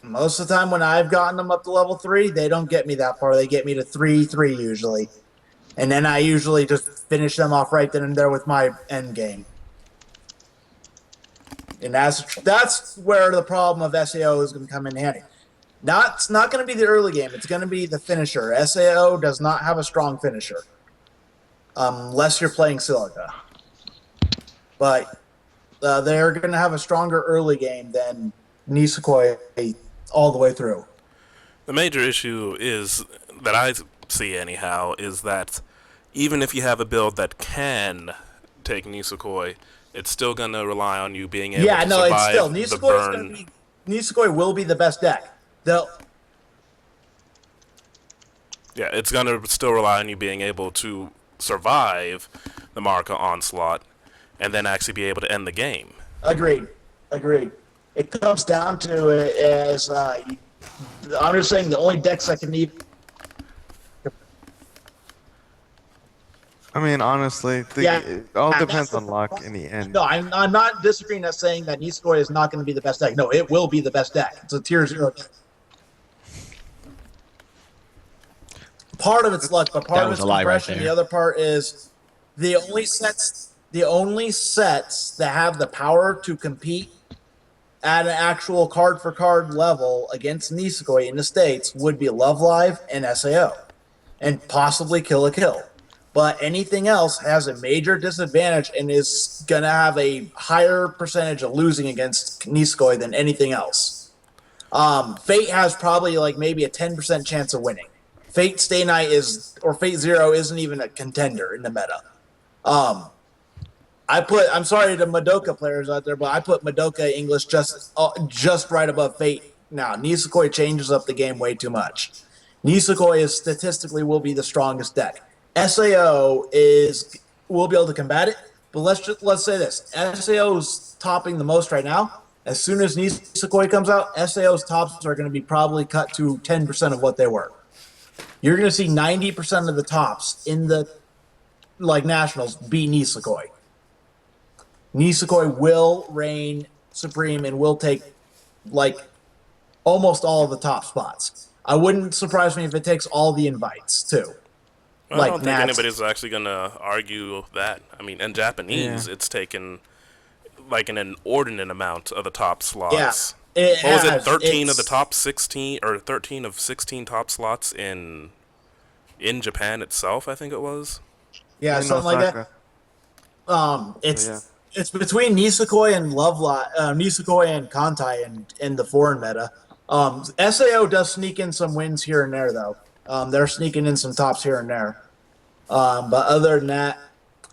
Most of the time when I've gotten them up to level 3, they don't get me that far. They get me to 3-3 usually. And then I usually just finish them off right then and there with my end game. And that's where the problem of SAO is going to come in handy. It's not going to be the early game. It's going to be the finisher. SAO does not have a strong finisher. Unless you're playing Silica. But they're going to have a stronger early game than Nisekoi all the way through. The major issue is that I see anyhow is that even if you have a build that can take Nisekoi, it's still gonna rely on you being able to It's survive still the Nisekoi burn. Nisekoi will be the best deck. Yeah, it's gonna still rely on you being able to survive the Marika onslaught, and then actually be able to end the game. Agreed. It comes down to it as I'm just saying the only decks I can need. I mean, honestly, it all depends on luck in the end. No, I'm not disagreeing at saying that Nisekoi is not going to be the best deck. No, it will be the best deck. It's a tier 0 deck. Part of it's luck, but part That of was it's a lie right compression. there. The other part is the only sets that have the power to compete at an actual card for card level against Nisekoi in the States would be Love Live and SAO, and possibly Kill a Kill. But anything else has a major disadvantage and is gonna have a higher percentage of losing against Nisekoi than anything else. Fate has probably like maybe a 10% chance of winning. Fate Stay Night Fate Zero isn't even a contender in the meta. I'm sorry to Madoka players out there, but I put Madoka English just right above Fate. Now, Nisekoi changes up the game way too much. Nisekoi statistically will be the strongest deck. SAO will be able to combat it, but let's say this: SAO's topping the most right now. As soon as Nisekoi comes out, SAO's tops are going to be probably cut to 10% of what they were. You're going to see 90% of the tops in the nationals be Nisekoi. Nisekoi will reign supreme and will take almost all of the top spots. I wouldn't surprise me if it takes all the invites too. I don't think anybody's actually gonna argue that. I mean, in Japanese, it's taken like an inordinate amount of the top slots. Yeah, what was it? 13 of the top 16, or 13 of 16 top slots in Japan itself. I think it was. Yeah, something like that. It's between Nisekoi and Nisekoi and Kantai in the foreign meta. SAO does sneak in some wins here and there, though. They're sneaking in some tops here and there. But other than that,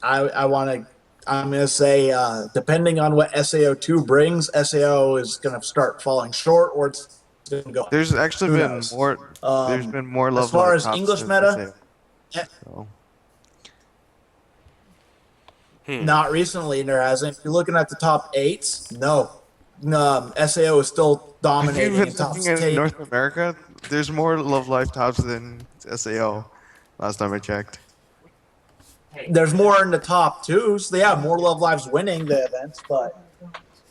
I'm going to say, depending on what SAO2 brings, SAO is going to start falling short, or it's going to go. There's actually been more. There's been more level. As far as English meta, not recently. There hasn't. If you're looking at the top 8s, no. SAO is still dominating in top in North America. There's more Love Life tops than SAO. Last time I checked. There's more in the top 2s. So yeah, more Love Lives winning the events, but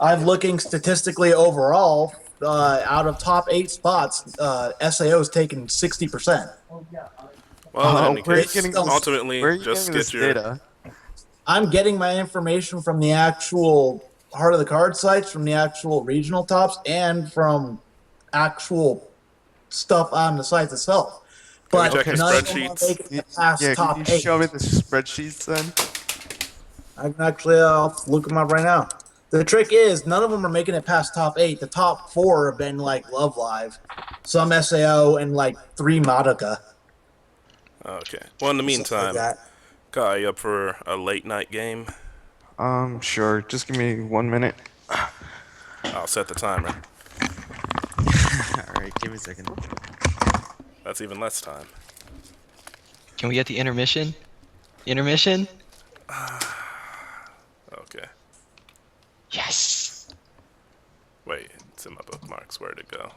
I'm looking statistically overall. Out of top 8 spots, SAO is taking 60%. Well, in any where are you case, getting ultimately, where are you just getting get this your data? I'm getting my information from the actual Heart of the Card sites, from the actual regional tops, and from actual stuff on the site itself. Can we But check your none of them are spreadsheets? making it past Yeah, can top you 8. show me the spreadsheets then? I can actually look them up right now. The trick is none of them are making it past top 8. The top 4 have been like Love Live, some SAO, and like 3 Madoka. Okay. Well, in the Stuff like meantime, that. Kai, you up for a late night game? Sure. Just give me 1 minute. I'll set the timer. Alright, give me a second. That's even less time. Can we get the intermission? Intermission? Okay. Yes. Wait, it's in my bookmarks. Where'd it go?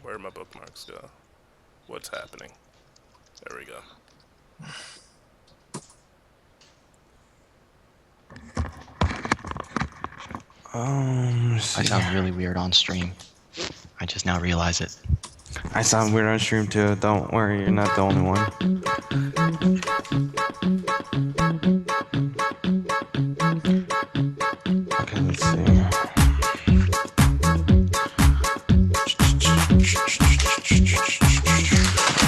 Where'd my bookmarks go? What's happening? There we go. I sound really weird on stream. I just now realize it. I sound weird on stream too. Don't worry, you're not the only one. Okay, let's see.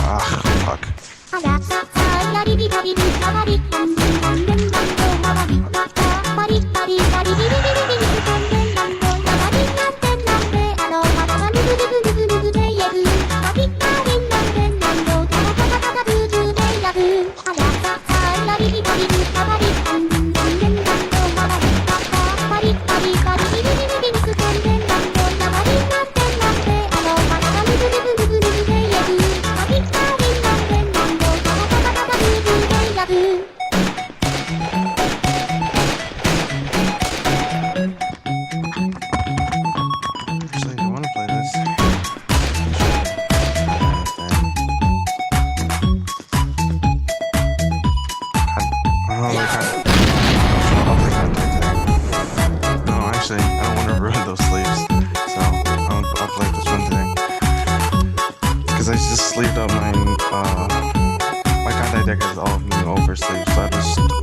Ah, fuck. Actually, I want to play this. I'll play Contact today. No, actually, I don't want to ruin those sleeves, so I'll play this one today. Because I just sleeved up my Contact deck is all new over sleeves, so I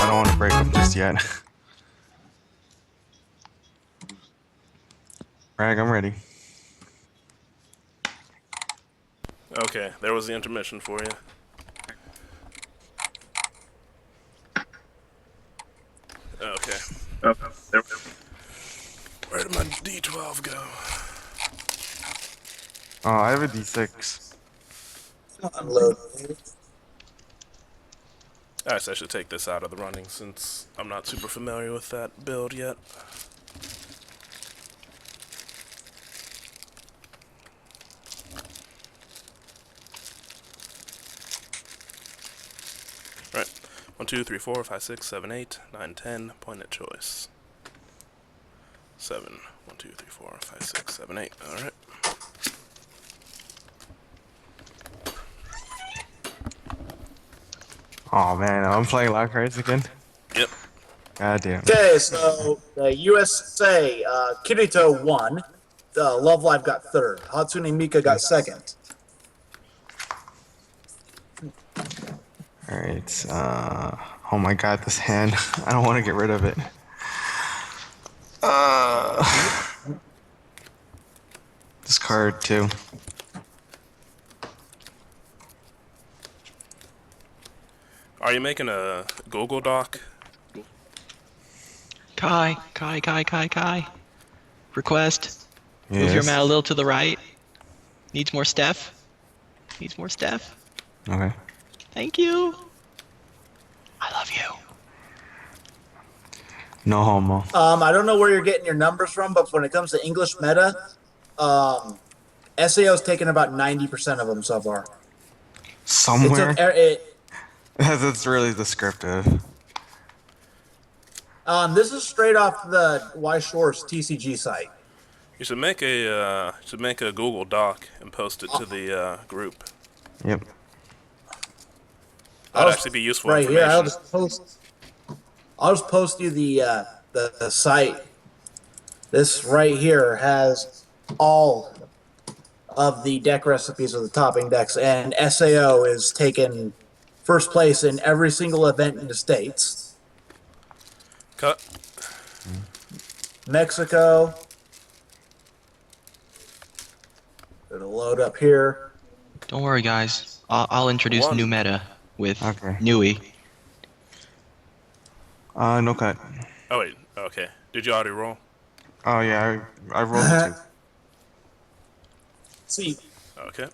don't want to break them just yet. Rag, I'm ready. Okay, there was the intermission for you. Okay. Where did my D12 go? Oh, I have a D6. Unload. I guess I should take this out of the running since I'm not super familiar with that build yet. Right. 1, 2, 3, 4, 5, 6, 7, 8, 9, 10. Point of choice. 7. 1, 2, 3, 4, 5, 6, 7, 8. Alright. Oh man, I'm playing lock cards again. Yep. God damn. Okay, so the USA, Kirito won. Love Live got 3rd. Hatsune Mika got 2nd. Alright, oh my god, this hand. I don't want to get rid of it. This card too. Are you making a Google Doc? Kai. Request. Move your Yes. mat a little to the right. Needs more Steph. Okay. Thank you. I love you. No homo. I don't know where you're getting your numbers from, but when it comes to English meta, SAO's taken about 90% of them so far. Somewhere? It took, That's really descriptive. this is straight off the Y Shores TCG site. You should make a Google Doc and post it to the group. Yep. That'd actually be useful right information. here. I'll just post you the site. This right here has all of the deck recipes of the topping decks, and SAO is taken first place in every single event in the States. Cut. Mexico. Gonna load up here. Don't worry, guys. I'll introduce new One. meta with Okay. Nui. No cut. Oh wait. Okay. Did you already roll? Oh yeah, I rolled a 2. See, Okay.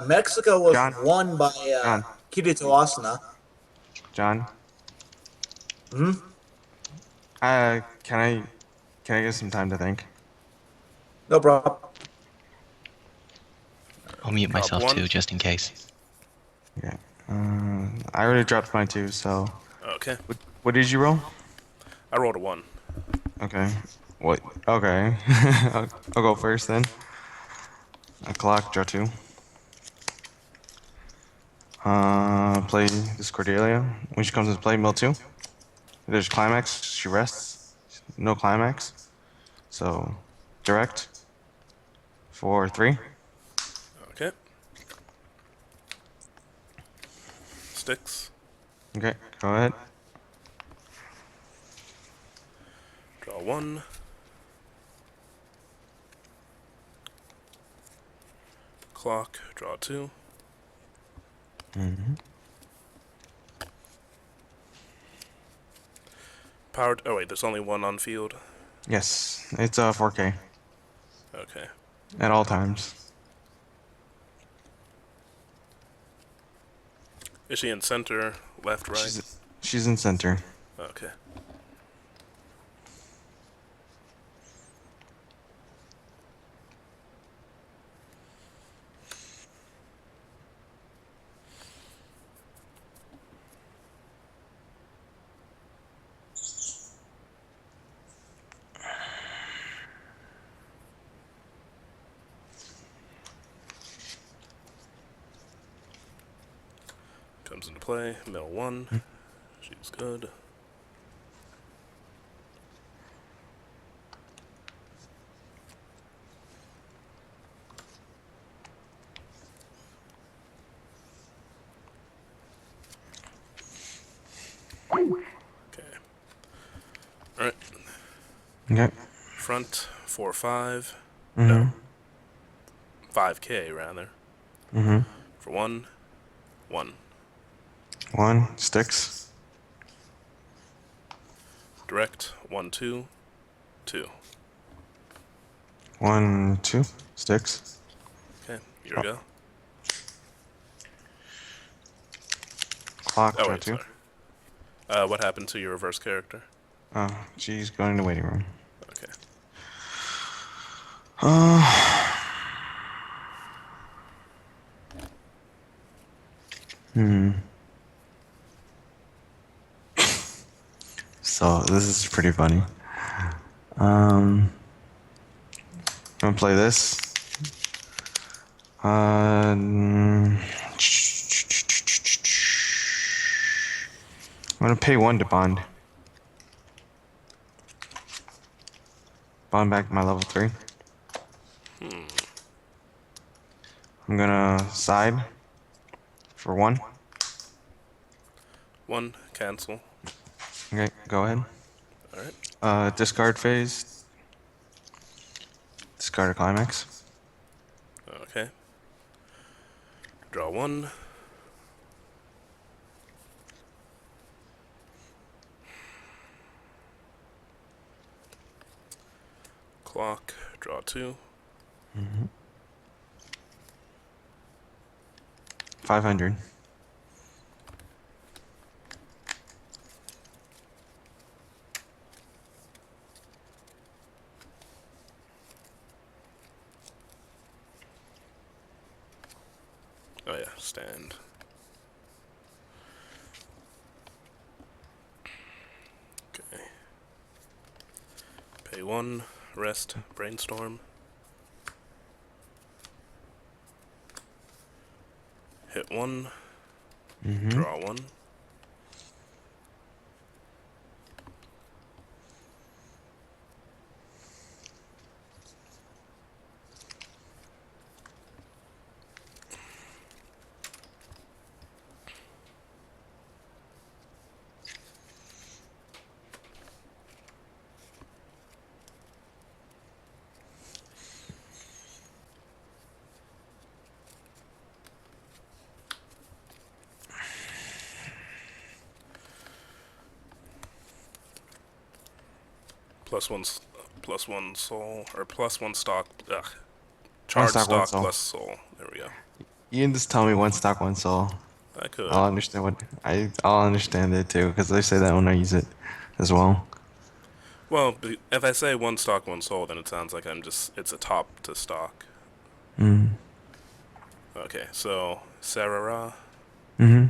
Mexico was John. won by John. Kirito Asuna. John. Hmm? Can I get some time to think? No problem. I'll mute Drop myself one. too, just in case. Yeah. I already dropped mine too. So, Okay. what did you roll? I rolled a 1. Okay. What? Okay. I'll go first then. A clock, draw 2. Play this Cordelia. When she comes into play, mill 2. There's climax, she rests. No climax. So, direct. For 3. Okay. Sticks. Okay, go ahead. Draw 1. Clock. Draw 2. Powered. Oh wait, there's only one on field. Yes, it's 4K Okay. at all times. Is she in center, left, right? She's in center. Okay. Comes into play. Mill 1. She's good. Okay. Alright. Okay. Front 4-5. Mm-hmm. No. 5K rather. Mm-hmm. For 1. 1. 1 sticks. Direct. 1, 2. 2. 1 2 sticks. Okay. Here we go. Clock, Oh draw wait, 2. sorry. What happened to your reverse character? Oh, she's going in the waiting room. Okay. So this is pretty funny. I'm gonna play this. I'm gonna pay 1 to bond. Bond back to my level 3. I'm gonna side for 1. 1. Cancel. Okay, go ahead. Alright. Discard phase. Discard a climax. Okay. Draw 1. Clock. Draw 2. 500. Oh yeah, stand. Okay. Pay 1. Rest. Brainstorm. Hit 1. Draw 1. plus one soul or plus one stock. Ugh. One Charge stock, one stock soul. plus soul. There we go. You can just tell me one stock, one soul. I could. I'll understand I'll understand it too, because they say that when I use it as well. Well, if I say one stock, one soul, then it sounds like it's a top to stock. Mm. Okay, so Sarara. Mm-hmm.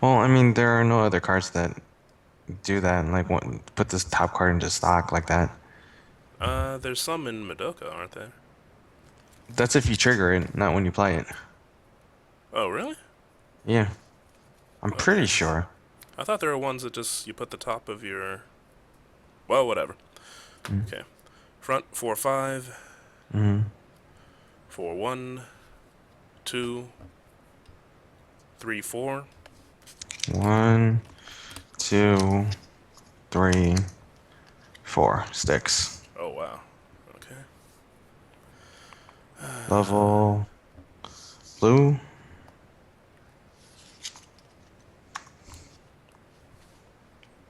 Well, I mean, there are no other cards that do that, like put this top card into stock like that. There's some in Madoka, aren't there? That's if you trigger it, not when you play it. Oh, really? Yeah, I'm Okay. pretty sure. I thought there were ones that just you put the top of your. Well, whatever. Mm. Okay. Front 4-5. Mm-hmm. 4-1. 2. 3-4. 1, 2, 3, 4 sticks. Oh wow. Okay. Level blue.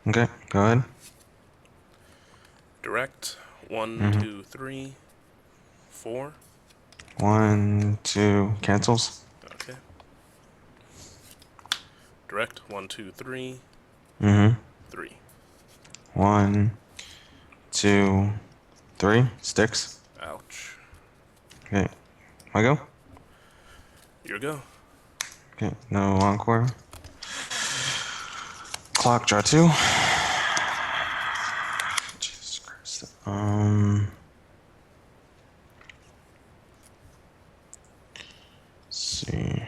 Okay, go ahead. Direct. One, Mm-hmm. 2, 3, 4. 1, 2 cancels. Okay. Direct. 1, 2, 3, Mm-hmm. 3. 1, 2, 3 sticks. Ouch. Okay, I go. Your go. Okay, no encore. Clock, draw 2. Jesus Christ. Let's see.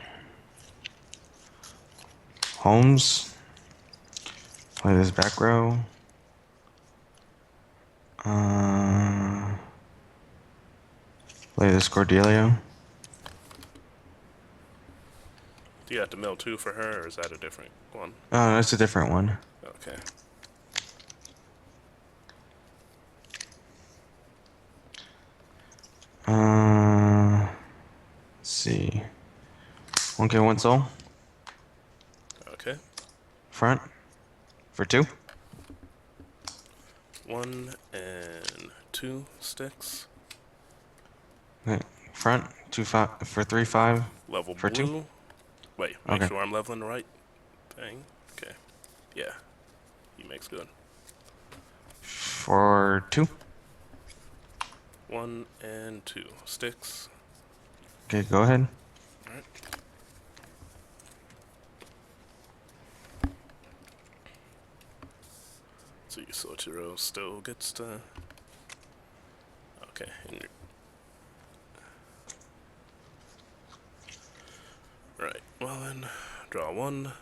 Holmes. Play this back row. Play this Cordelia. Do you have to mill 2 for her, or is that a different one? Oh, that's a different one. Okay. Let's see. 1K, 1 soul. Okay. Front. For 2. 1 and 2 sticks. Okay. Front. 2, 5. For 3, 5. Level For 2. blue. Wait, make Okay. sure I'm leveling the right thing. Okay. Yeah. He makes good. For 2. 1 and 2 sticks. Okay, go ahead. Alright. So Soichiro still gets to. Okay. Right. Well then, draw 1.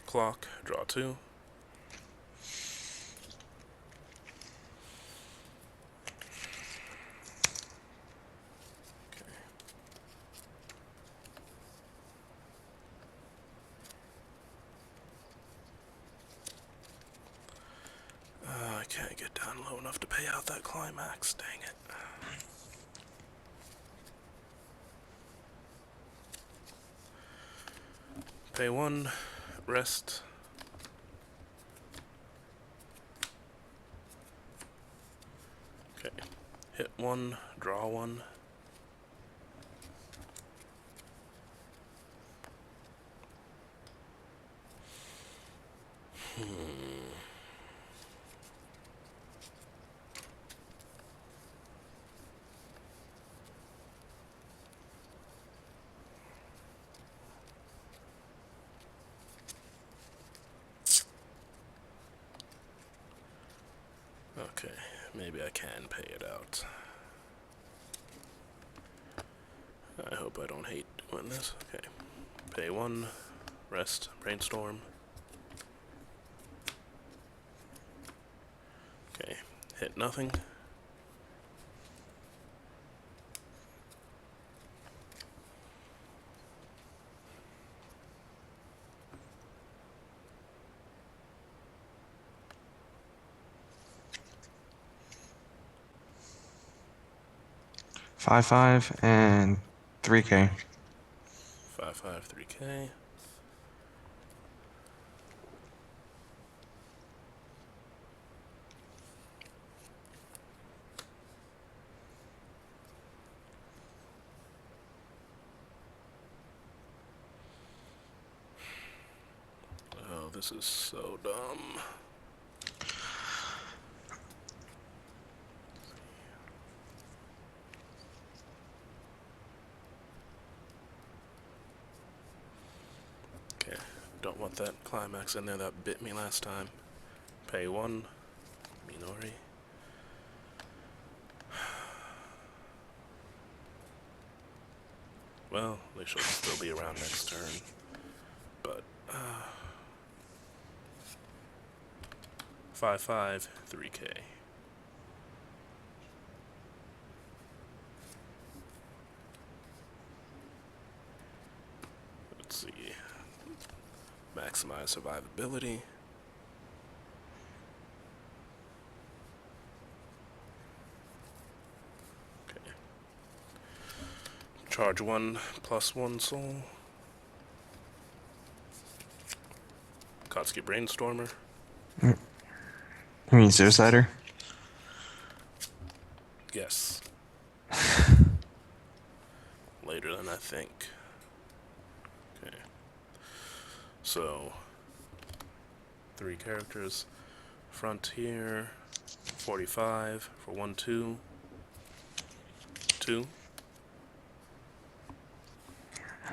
Clock. Draw 2. Okay. I can't get down low enough to pay out that climax. Dang it. Pay 1, rest. Okay. Hit 1, draw 1. Okay, maybe I can pay it out. I hope I don't hate doing this. Okay. Pay 1, rest, brainstorm. Okay, hit nothing. Five, 5, and 3K. 5, 5, 3K. This is so dumb. Okay, don't want that climax in there that bit me last time. Pay 1, Minori. Well, they should still be around next turn. But, 5/5, 3K. Let's see. Maximize survivability. Okay. Charge 1 plus 1 soul. Kotsky Brainstormer. You mean Suicider? Yes. Later than I think. Okay. So, 3 characters. Frontier. 45 for 1, 2. 2.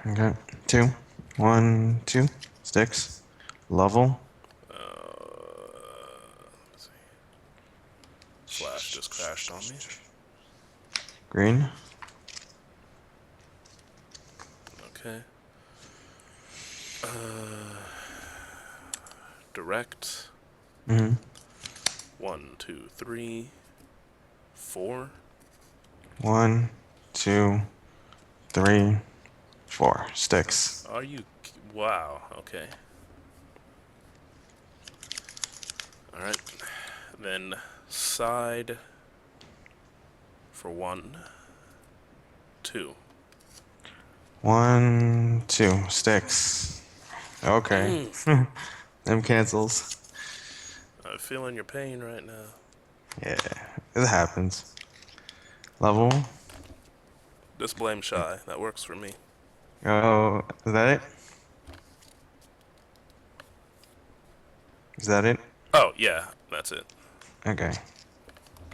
Okay. 2. 1, 2. Sticks. Level. Let's see. Flash just crashed on me. Green. Okay. Direct. Mm-hmm. 1, 2, 3, 4. 1, 2, 3, 4. Sticks. Are you? Wow. Okay. All right. Then side for 1, 2. 1, 2. Sticks. Okay. Them cancels. I'm feeling your pain right now. Yeah. It happens. Level. Just blame Shy. That works for me. Oh, is that it? Is that it? Oh yeah, that's it. Okay.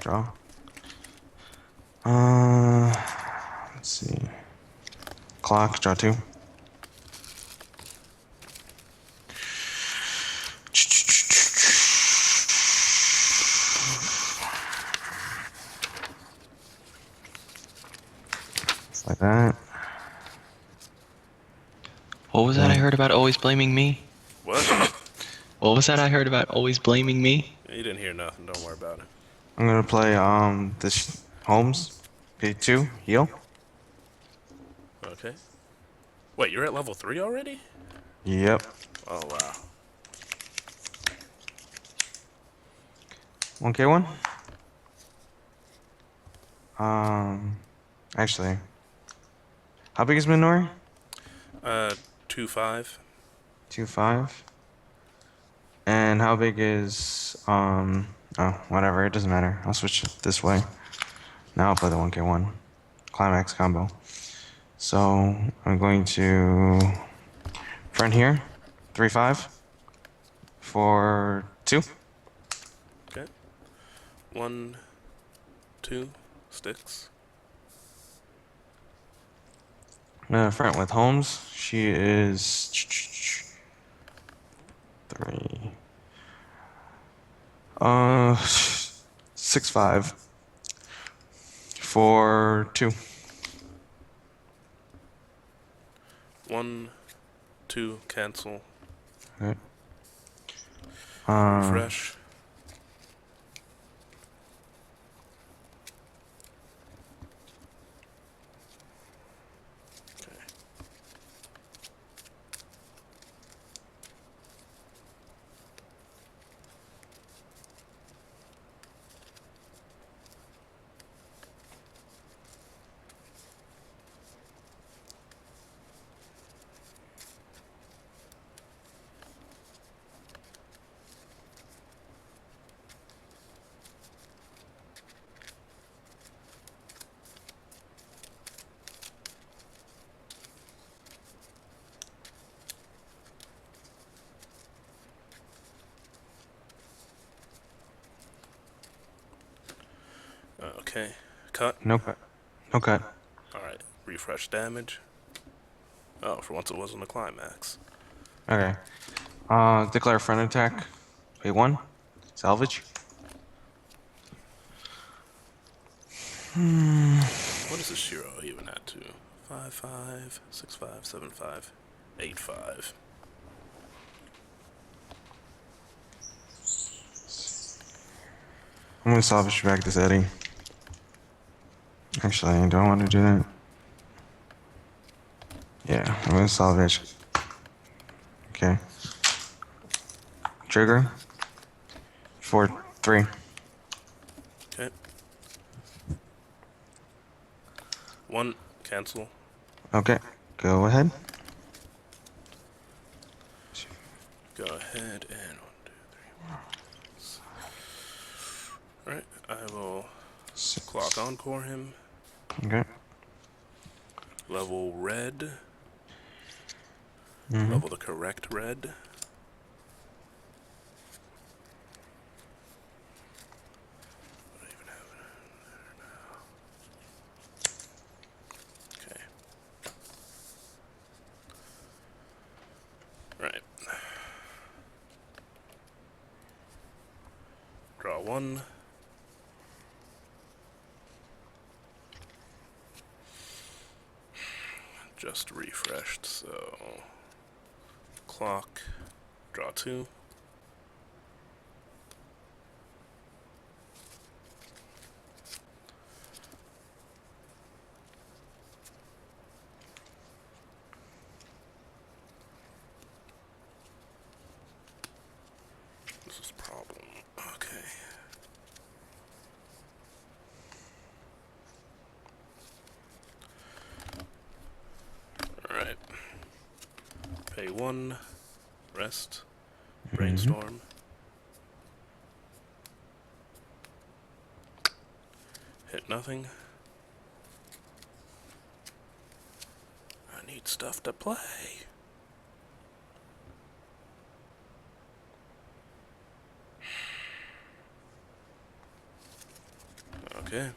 Draw. Let's see. Clock, draw 2. Like that. What was that I heard about always blaming me? What? What was that I heard about always blaming me? You didn't hear nothing. Don't worry about it. I'm gonna play this Holmes. P2, heal. Okay. Wait, you're at level 3 already? Yep. Oh wow. 1K1. Actually, how big is Minori? 2/5. 2.5. And how big is oh, whatever, it doesn't matter. I'll switch it this way. Now I'll play the 1K1 climax combo. So I'm going to front here, 3-5 for 2. Okay. 1, 2 sticks. I'm gonna front with Holmes. She is 3. 6-5 for 2. 1, 2 cancel. Okay. Refresh. Okay. Okay. Cut. No cut. No cut. Alright. Refresh damage. Oh, for once it wasn't a climax. Okay. Declare front attack. Pay 1. Salvage. What is this Shiro even at to? 5-5, 6-5, 7-5, 8-5. I'm gonna salvage back this Eddie. Actually, I don't want to do that. Yeah, I'm gonna salvage. Okay. Trigger. 4-3. Okay. 1, cancel. Okay. Go ahead. Go ahead and 1, 2, 3. Alright, I will clock encore him. Okay. Level red. Mm-hmm. Level the correct red. What do I even have there now? Okay. Right. Draw 1. Just refreshed, so clock, draw 2. This is a problem. Okay. Alright. Pay 1, rest, brainstorm. Hit nothing. I need stuff to play. Okay.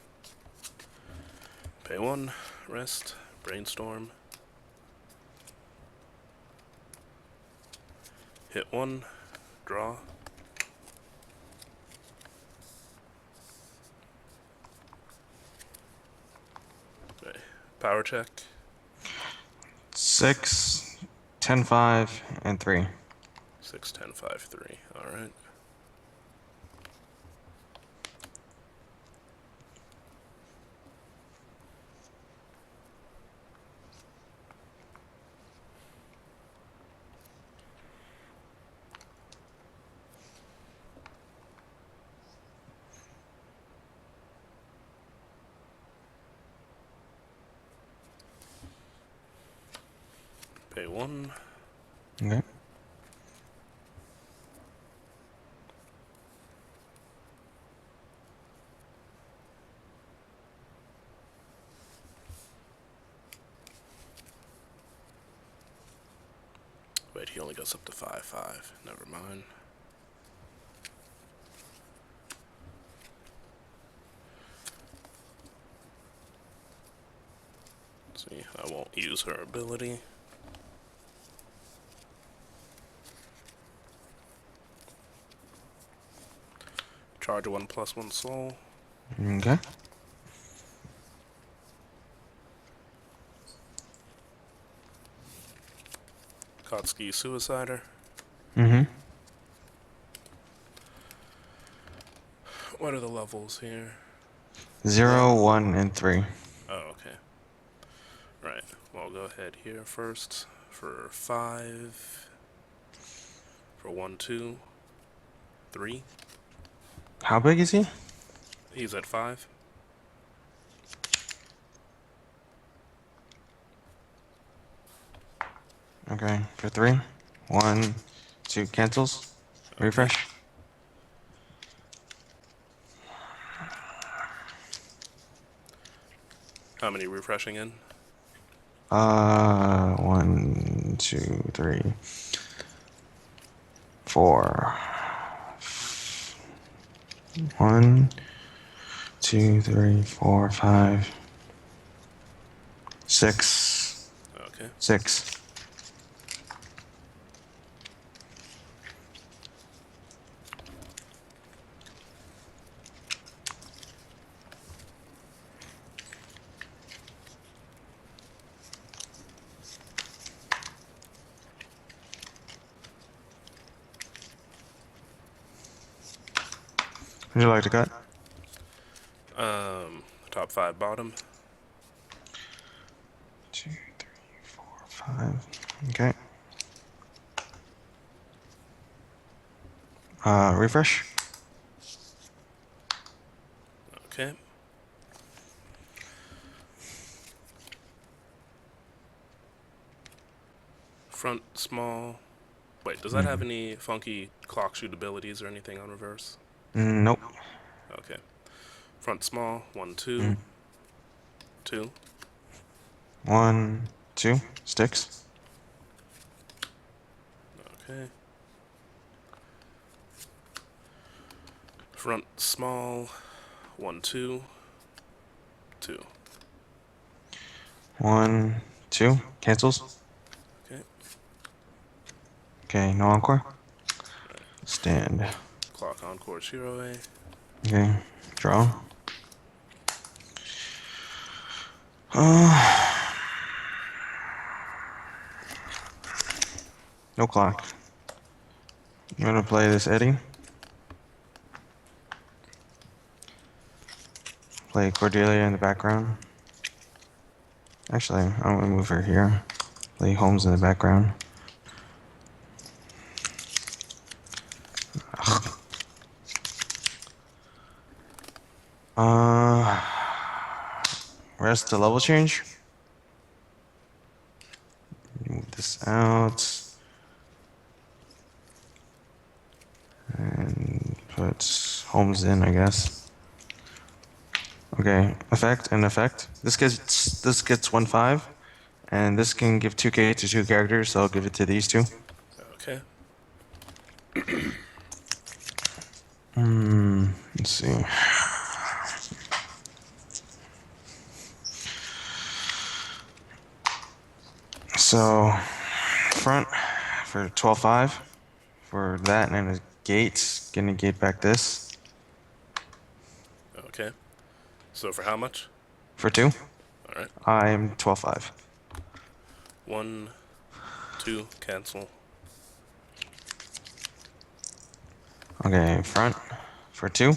Pay 1, rest, brainstorm. Hit 1, draw. Okay. Power check. 6, 10, 5, and 3. 6, 10, 5, 3. Alright. Pay 1. Okay. Wait, he only goes up to 5, 5. Never mind. See, I won't use her ability. Charge 1+1 soul. Okay. Kotsky Suicider. Mm-hmm. What are the levels here? 0, 1, and 3. Oh, okay. Right. Well, I'll go ahead here first for 5. For 1, 2, 3. How big is he? He's at 5. Okay, for 3. 1, 2, cancels. Okay. Refresh. How many refreshing in? 1, 2, 3, 4. 1, 2, 3, 4, 5, 6. Okay. 6. Would you like to cut? Top 5 bottom. 2, 3, 4, 5. Okay. Refresh. Okay. Front small. Wait, does that have any funky clock shoot abilities or anything on reverse? Nope. Okay. Front small. 1, 2. Mm. 2. 1, 2. Sticks. Okay. Front small. 1, 2. 2. 1, 2. Cancels. Okay. Okay, no encore. Stand. Clock encore Shiroe. Okay, draw. No clock. I'm gonna play this Eddie. Play Cordelia in the background. Actually, I'm gonna move her here. Play Holmes in the background. Ugh. Rest to level change. Move this out. And put Holmes in, I guess. Okay, effect and effect. This gets 1/5, and this can give 2k to 2 characters, so I'll give it to these two. Okay. Let's see. So, front for 12/5 for that, and a gate. Gonna gate back this Okay. So for how much? for 2. Alright. I'm 12/5. 1, 2, cancel. Okay, front for 2,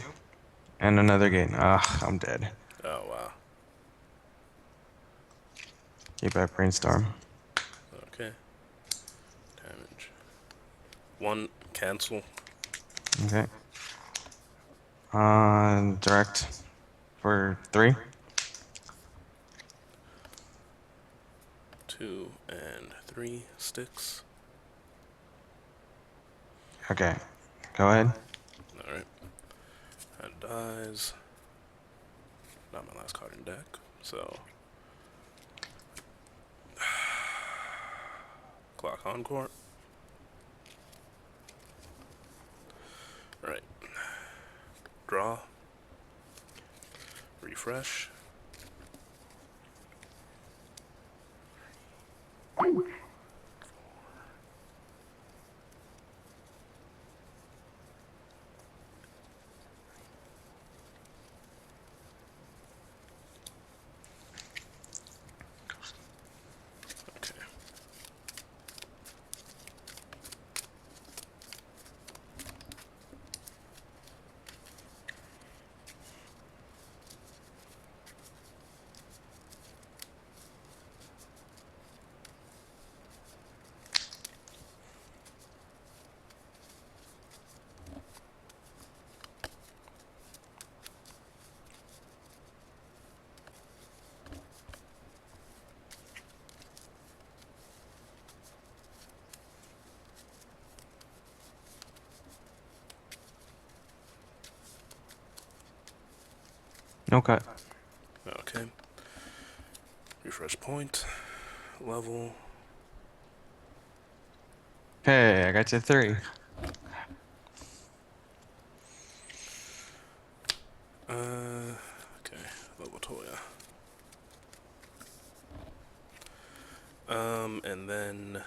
and another gate. Ah, I'm dead. Oh, wow. Gate back brainstorm. Okay. Damage. 1, cancel. Okay. Direct for 3. 2 and 3 sticks. Okay, go ahead. Alright. That dies. Not my last card in deck, so. Clock encore. Right. Draw. Refresh. Okay. No cut. Okay. Refresh point. Level. Okay, I got you 3. Uh, And then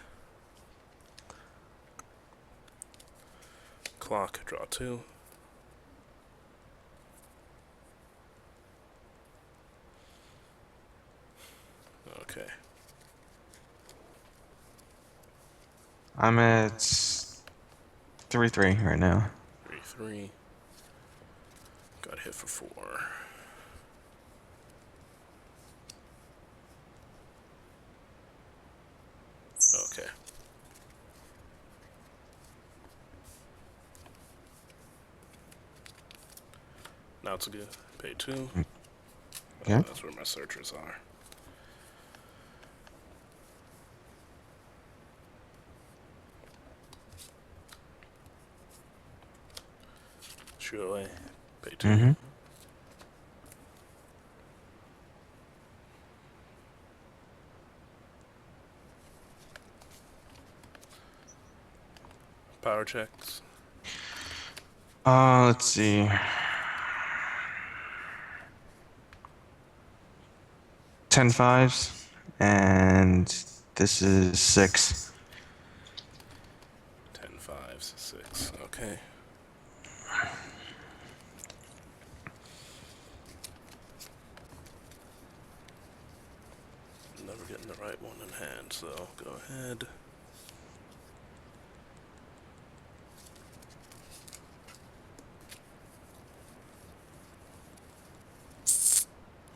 clock, draw 2. Okay. I'm at 3-3 right now. 3-3. Got hit for 4. Okay. Now it's good. Pay 2. Okay. That's where my searchers are. Shoot away. Pay 2. Mm-hmm. Power checks. Let's see. 10 fives, and this is 6. 10 fives, 6. Okay. Never getting the right one in hand, so go ahead.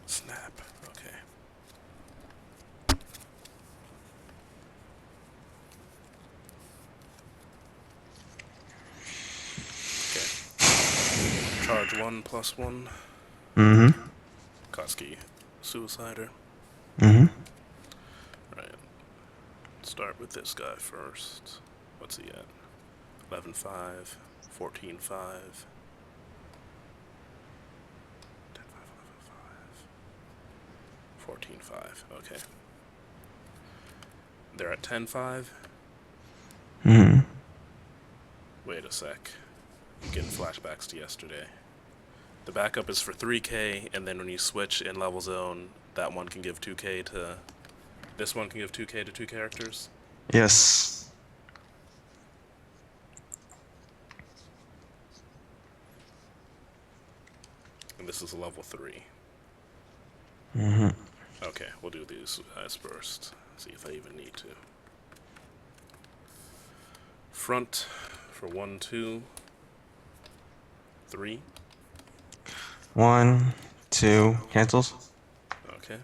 Snap. Okay. Okay. Charge 1 plus 1. Mm-hmm. Koski, suicider. Mm-hmm. Right. Start with this guy first. What's he at? 11-5, 14-5. 10-5, 11-5. 14-5. Okay. They're at 10-5. Mm-hmm. Wait a sec. I'm getting flashbacks to yesterday. The backup is for 3k, and then when you switch in level zone, that one can give 2k to... This one can give 2k to 2 characters. Yes. And this is a level 3. Mm-hmm. Okay, we'll do these guys first. See if I even need to. Front for 1, 2, 3. 1, 2, cancels. Okay.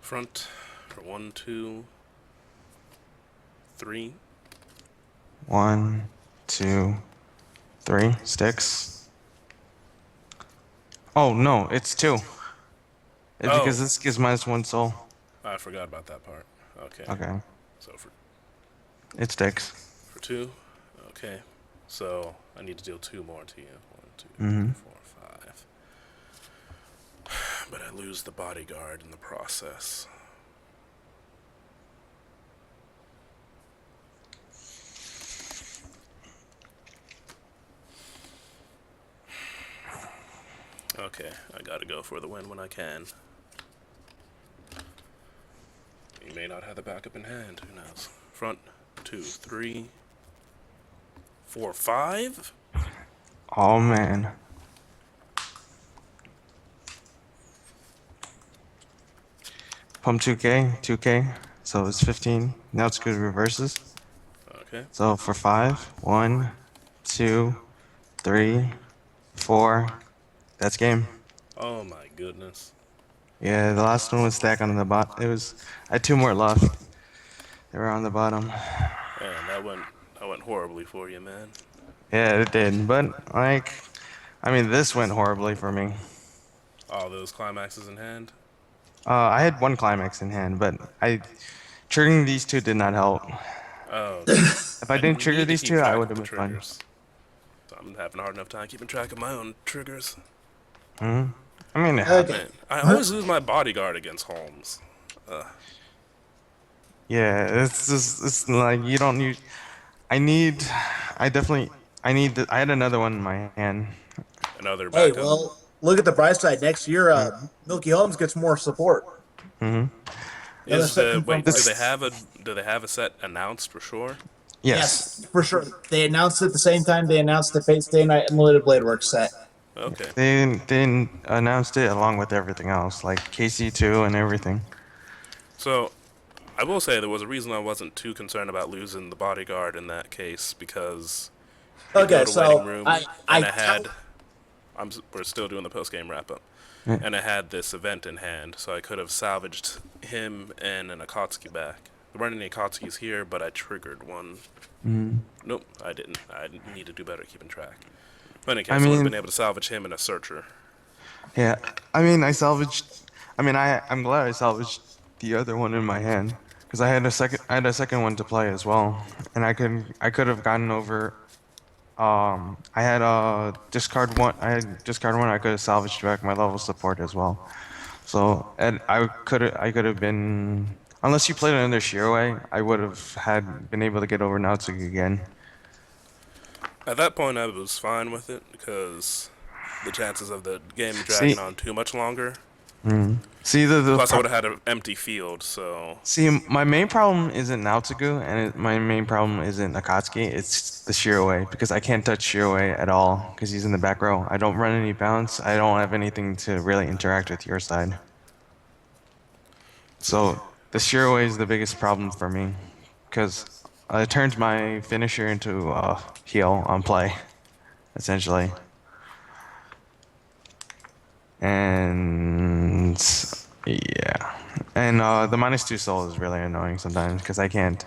Front for 1, 2, 3. 1, 2, 3, sticks. Oh no, it's 2. It's because Oh. this gives -1 soul. I forgot about that part. Okay. Okay. So It sticks. for 2. Okay. So I need to deal 2 more to you. 1, 2, Mm-hmm. 3, 4, 5. But I lose the bodyguard in the process. Okay, I gotta go for the win when I can. You may not have the backup in hand, who knows. Front, 2, 3, 4, 5? Oh man. Pump 2k, 2k. So it's 15. Now it's good reverses. Okay. So for 5, 1, 2, 3, 4. That's game. Oh my goodness. Yeah, the last one was stacked on the bot. It was. I had 2 more left. They were on the bottom. Man, that went horribly for you, man. Yeah, it did. But like, I mean, this went horribly for me. All those climaxes in hand? I had 1 climax in hand, but triggering these 2 did not help. Oh, If I didn't trigger need to these keep 2, I track would of have the been fine. triggers. I'm having a hard enough time keeping track of my own triggers. Hmm. I mean, it Okay. happened. Man, I always lose my bodyguard against Holmes. Yeah, it's just it's like you don't need. I need. I definitely. I need. I had another one in my hand. Another Hey, backup. well, look at the bright side. Next year, Milky Holmes gets more support. Mm-hmm. Another Is set the confirmed wait? for Do you. they This. have a set announced for sure? Yes. Yes, for sure. They announced it at the same time they announced the Fate Stay Night Unlimited Blade Works set. Okay. They announced it along with everything else, like KC2 and everything. So I will say there was a reason I wasn't too concerned about losing the bodyguard in that case because I could go Okay, to waiting so room I and I tout had. We're still doing the post game wrap up, Yeah. and I had this event in hand, so I could have salvaged him and an Akatsuki back. There weren't any Akatsuki's here, but I triggered one. Mhm. Nope, I didn't. I need to do better at keeping track. But in any I case, I would have mean, been able to salvage him and a searcher. yeah. I mean, I salvaged. I mean, I'm glad I salvaged the other one in my hand because I had a second. I had a second one to play as well, and I could have gotten over. I had discard one. I had discard one. I could have salvaged back my level support as well. So, and I could have been. Unless you played another Shiroway, I would have had been able to get over Natsuki again. At that point, I was fine with it because the chances of the game See, dragging on too much longer. see Plus, I would have had an empty field, so see, my main problem isn't Naotsugu, and my main problem isn't Akatsuki. It's the Shiroway because I can't touch Shiroway at all because he's in the back row. I don't run any bounce. I don't have anything to really interact with your side. So the Shiroway is the biggest problem for me because it turns my finisher into heal on play, essentially. And yeah, and the -2 soul is really annoying sometimes because I can't.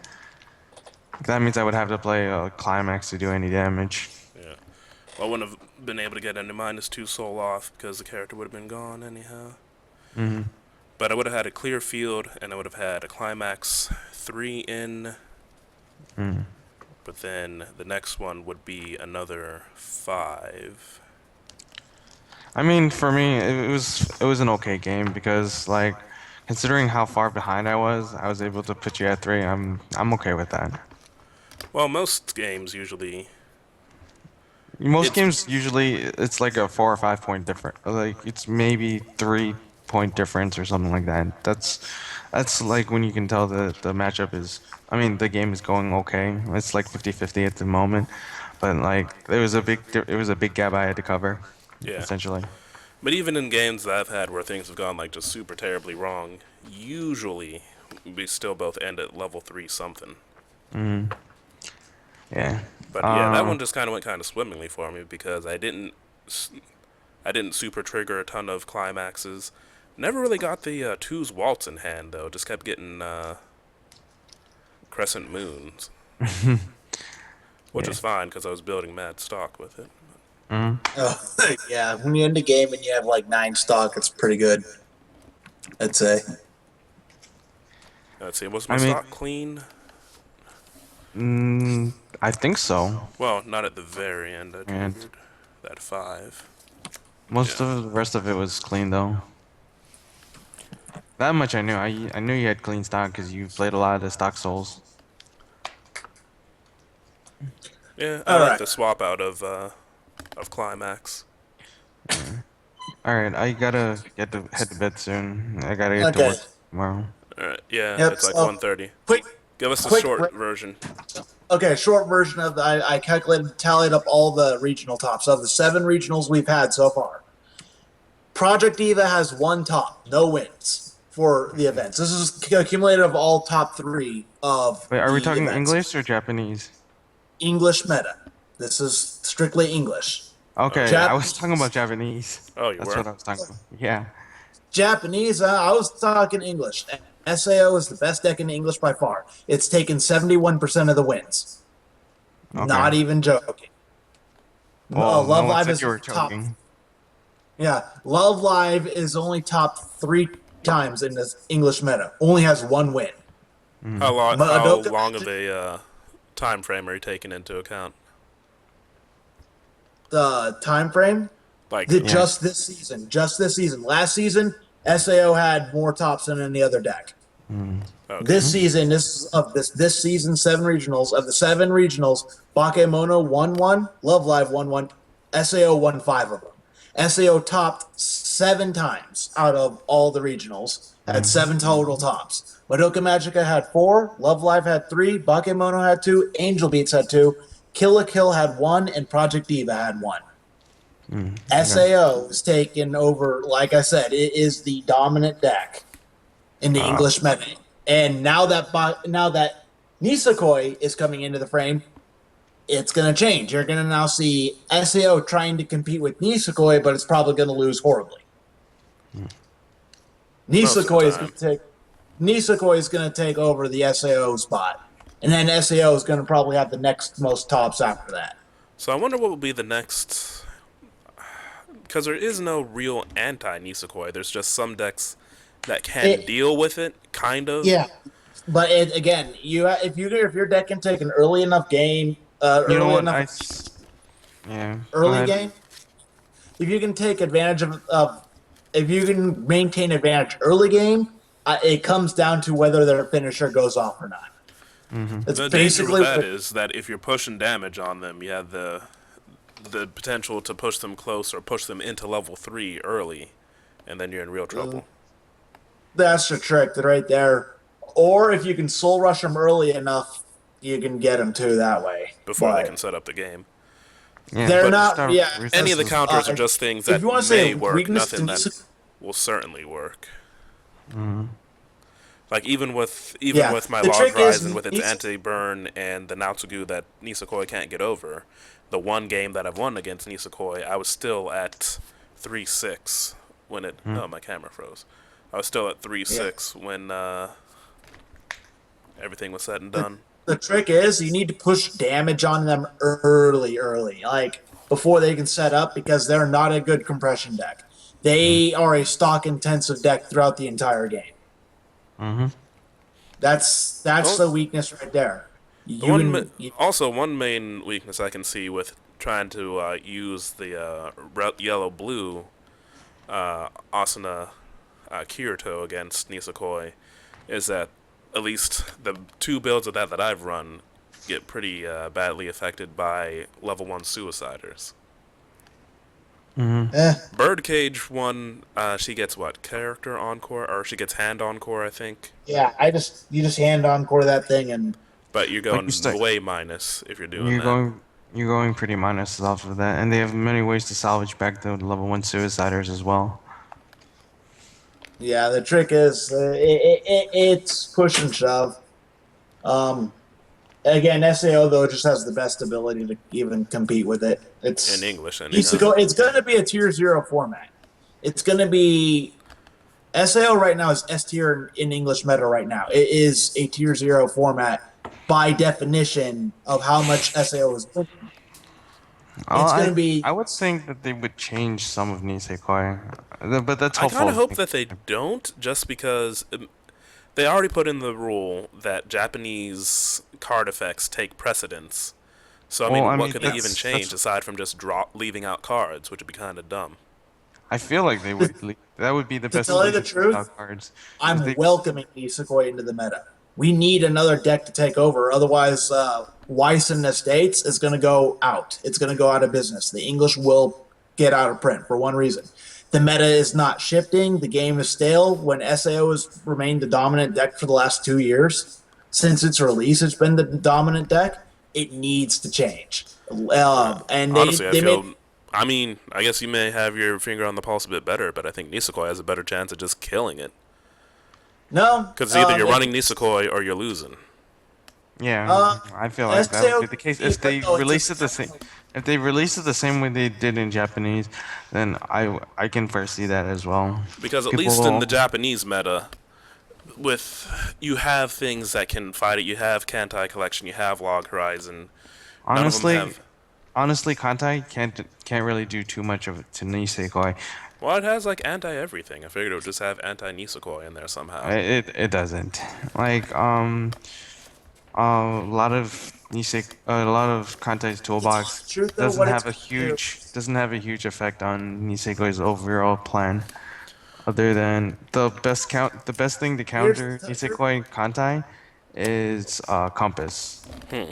That means I would have to play a climax to do any damage. yeah. Well, I wouldn't have been able to get any -2 soul off because the character would have been gone anyhow. Hmm. But I would have had a clear field, and I would have had a climax 3 in. Mm. But then the next one would be another 5. I mean, for me, it was an okay game because like considering how far behind I was able to put you at 3. I'm okay with that. Well, most games usually. Most It's. games usually it's like a 4 or 5 point difference. Like it's maybe 3 point difference or something like that. That's like when you can tell the matchup is. I mean, the game is going okay. It's like 50-50 at the moment, but like it was a big gap I had to cover, Yeah. essentially. But even in games that I've had where things have gone like just super terribly wrong, usually we still both end at level 3 something. Mm. Yeah. But yeah, that one just kind of went kind of swimmingly for me because I didn't super trigger a ton of climaxes. Never really got the twos waltz in hand though. Just kept getting crescent moons, which Yeah. was fine because I was building mad stock with it. Mm. Oh, yeah, when you end the game and you have like 9 stock, it's pretty good, I'd say. Let's see, was my I mean, stock clean? I think so. Well, not at the very end. I And triggered that 5. most Yeah. of the rest of it was clean though. That much I knew. I knew you had clean stock because you played a lot of the stock souls. Yeah, I All like right. the swap out of climax. All right, I gotta get to head to bed soon. I gotta get to Okay. work tomorrow. All right, yeah, Yep. it's like So 1:30. quick, Give us the quick. short version. Okay, short version of I calculated, tallied up all the regional tops of the 7 regionals we've had so far. Project Eva has 1 top, no wins for the events. This is accumulated of all top 3 of Wait, are we the talking events. English or Japanese? English meta. This is strictly English. Okay, I was talking about Japanese. Japanese. Oh, you That's were? what I was talking about. Yeah. Japanese, I was talking English. SAO is the best deck in English by far. It's taken 71% of the wins. Okay. Not even joking. Well, Love no one Live said is you were top. joking. Yeah, Love Live is only top 3 times in this English meta. Only has 1 win. How long? But How don't- long of a time frame are you taking into account? The time frame? Like, Just this season. Just this season. Last season, SAO had more tops than any other deck. Okay. This season, this season, 7 regionals. Of the 7 regionals, Bakemono won one, Love Live won one, SAO won 5 of them. SAO topped 7 times out of all the regionals, had 7 total tops. Madoka Magica had 4, Love Live had 3, Bakemono had 2, Angel Beats had 2, Kill la Kill had 1, and Project Diva had 1. SAO is taken over, like I said, it is the dominant deck in the English meta. And now that Nisakoi is coming into the frame, it's going to change. You're going to now see SAO trying to compete with Nisakoi, but it's probably going to lose horribly. Nisakoi is going to take over the SAO spot, and then SAO is going to probably have the next most tops after that. So I wonder what will be the next, because there is no real anti-Nisekoi. There's just some decks that can deal with it, kind of. Yeah, but again, if your deck can take an early enough game, early game, if you can take advantage of if you can maintain advantage early game, it comes down to whether their finisher goes off or not. That's The danger with that is that if you're pushing damage on them, you have the potential to push them close or push them into level 3 early, and then you're in real trouble. That's the trick right there. Or if you can soul rush them early enough, you can get them too that way. Before they can set up the game. Yeah, they're not. Yeah, any of the counters are just things that may work, nothing that Nisakoi, will certainly work. Like even with my the Log trick is Horizon with its anti-burn and the Naotsugu that Nisekoi can't get over, the one game that I've won against Nisekoi, I was still at 3-6 when it. Oh, my camera froze. I was still at 3-6 when everything was said and done. The trick is you need to push damage on them early, like before they can set up, because they're not a good compression deck. They are a stock intensive deck throughout the entire game. That's the weakness right there. Also, one main weakness I can see with trying to use the yellow-blue Asuna Kirito against Nisekoi is that at least the 2 builds of that I've run get pretty badly affected by level 1 suiciders. Birdcage 1, she gets what? Character encore? Or she gets hand encore, I think. Yeah, you just hand encore that thing and. But you're going way minus if you're doing You're going pretty minus off of that, and they have many ways to salvage back the level 1 suiciders as well. Yeah, the trick is it's push and shove. Again, SAO though just has the best ability to even compete with it. It's in English. It's going to be a tier 0 format. It's going to be SAO right now is S tier in English meta right now. It is a tier 0 format by definition of how much SAO is. It's going to be. I would think that they would change some of Nisekoi, but that's hopeful. I kind of hope that they don't, just because they already put in the rule that Japanese card effects take precedence. So I mean, what could they even change aside from just leaving out cards, which would be kind of dumb. I feel like they would. That would be the best. To tell you the truth, cards. I'm welcoming Nisekoi into the meta. We need another deck to take over, otherwise Weissen Estates is going to go out. It's going to go out of business. The English will get out of print for one reason. The meta is not shifting. The game is stale. When SAO has remained the dominant deck for the last 2 years, since its release, it's been the dominant deck. It needs to change. And honestly, I mean, I guess you may have your finger on the pulse a bit better, but I think Nisekoi has a better chance of just killing it. No, because either you're running Nisekoi or you're losing. Yeah, I feel like that would be the case if they release it the same. If they release it the same way they did in Japanese, then I can foresee that as well. Because at least in the Japanese meta, you have things that can fight it. You have Kantai Collection. You have Log Horizon. Honestly, Kantai can't really do too much of it to Nisekoi. Well, it has like anti-everything. I figured it would just have anti-Nisekoi in there somehow. It doesn't. Like a lot of Kantai's toolbox doesn't have a huge effect on Nisekoi's overall plan. Other than the best thing to counter Nisekoi Kantai is Compass. Hmm.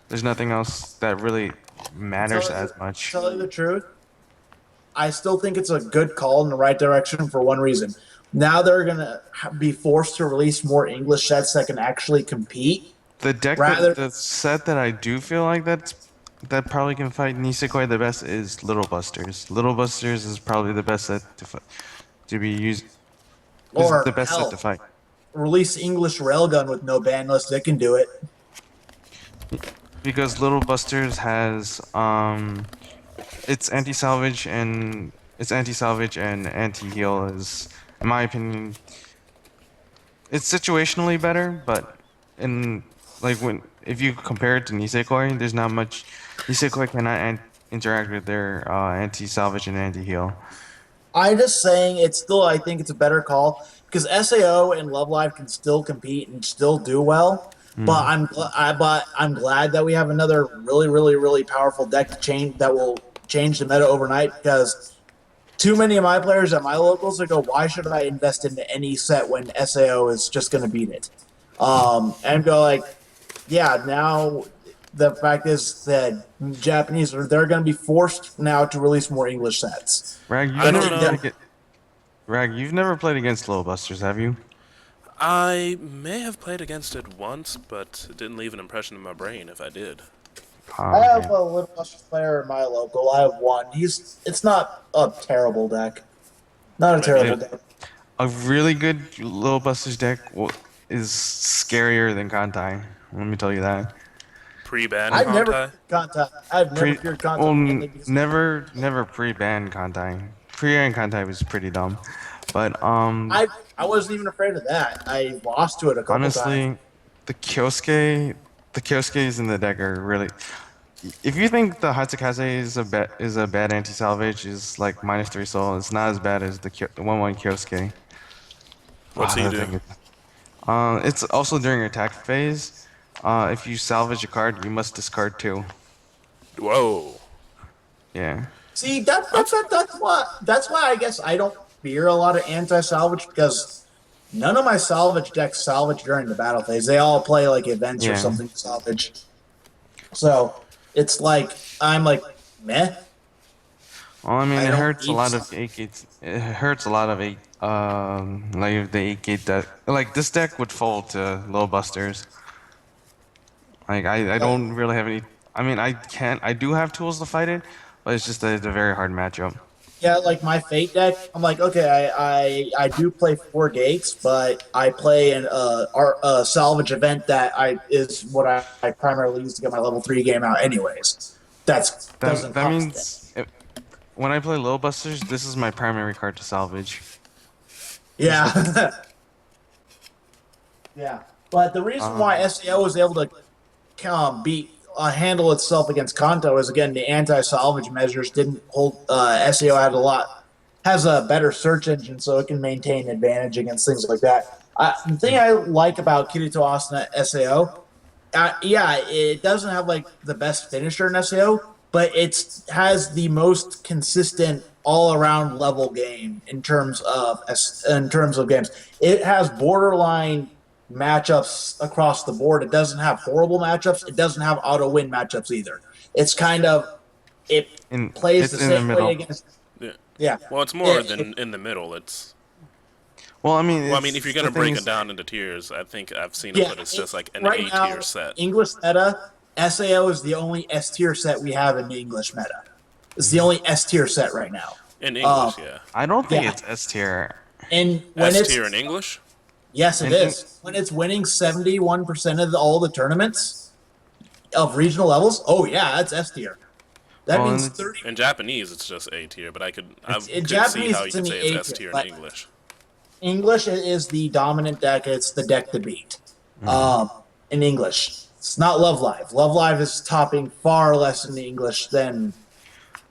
There's nothing else that really matters as much. Tell you the truth, I still think it's a good call in the right direction for one reason. Now they're gonna be forced to release more English sets that can actually compete. Rather, The set that I do feel like that probably can fight Nisekoi the best is Little Busters. Little Busters is probably the best set to be used. Is the or best set to hell, fight. release English Railgun with no ban list. It can do it. Because Little Busters has its anti-salvage and anti-heal is, in my opinion, it's situationally better, but in like when if you compare it to Nisekoi, there's not much. Nisekoi cannot interact with their anti-salvage and anti-heal. I'm just saying it's still. I think it's a better call because SAO and Love Live can still compete and still do well. But Mm. I'm glad that we have another really powerful deck to change that will change the meta overnight because too many of my players at my locals go, why should I invest into any set when SAO is just going to beat it? And go like, yeah, now the fact is that Japanese they're going to be forced now to release more English sets. Rag, I don't know. Rag, you've never played against Little Busters, have you? I may have played against it once, but it didn't leave an impression in my brain if I did. I Okay. have a Little Busters player in my local. I have one. It's not a terrible deck. Not a Maybe terrible it, deck. A really good Little Busters deck is scarier than Kantai. Let me tell you that. pre-ban I've never Hontai. feared contact. I've never Pre, feared well, contact mainly because never pre-ban Kantai. Pre-ban Kantai was pretty dumb, but I wasn't even afraid of that. I lost to it a couple times. honestly, the Kyosuke, the Kyosuke's in the deck are really. If you think the Hatsukaze is a bad anti-salvage, is like -3 soul, it's not as bad as the 1/1 Kyosuke. What's he That do? thing is. It's also during your attack phase. If you salvage a card, you must discard two. Whoa. Yeah. See, I'm, that's why I guess I don't fear a lot of anti-salvage because none of my salvage decks salvage during the battle phase. They all play like events or Yeah. something to salvage. So it's like I'm like meh. Well, I mean, I it don't hurts a need lot of salvage. 8 gates. It hurts a lot of like the 8 gate deck. Like this deck would fold to low busters. Like I Like, don't really have any. I mean, I do have tools to fight it, but it's just that it's a very hard matchup. yeah, like my fate deck. I'm like, okay, I do play 4 gates, but I play a salvage event that I is what I primarily use to get my level 3 game out. Anyways, that's doesn't That cost that. means when I play low busters, this is my primary card to salvage. Just because. Yeah, yeah. But the reason Um, why SEO was able to beat handle itself against Kanto is again the anti-salvage measures didn't hold. SEO had a lot has a better search engine, so it can maintain advantage against things like that. The thing I like about Kirito Asuna SAO, yeah, it doesn't have like the best finisher in SAO, but it has the most consistent all-around level game in terms of games. It has borderline matchups across the board. It doesn't have horrible matchups. It doesn't have auto win matchups either. It's kind of it plays the it's in the same way middle. against Yeah. yeah. Well, it's more than in the middle. It's Well, I mean, well, I mean, if you're the gonna thing break it is, down into tiers, I think I've seen it, Yeah, but it's just like an right A now, tier set English meta, SAO is the only S tier set we have in the English meta. It's the only S tier set right now. in Um, English. Yeah, I don't think yeah, it's S tier. and when S tier in it's English. yes, it And in, is when it's winning 71% of all the tournaments of regional levels. Oh yeah, that's S tier. That well, means and 30. In Japanese, it's just A tier, but I In could see Japanese, how you it's in could the say it's A S tier, tier in but English. English is the dominant deck. It's the deck to beat. Mhm. In English, it's not Love Live. Love Live is topping far less in the English than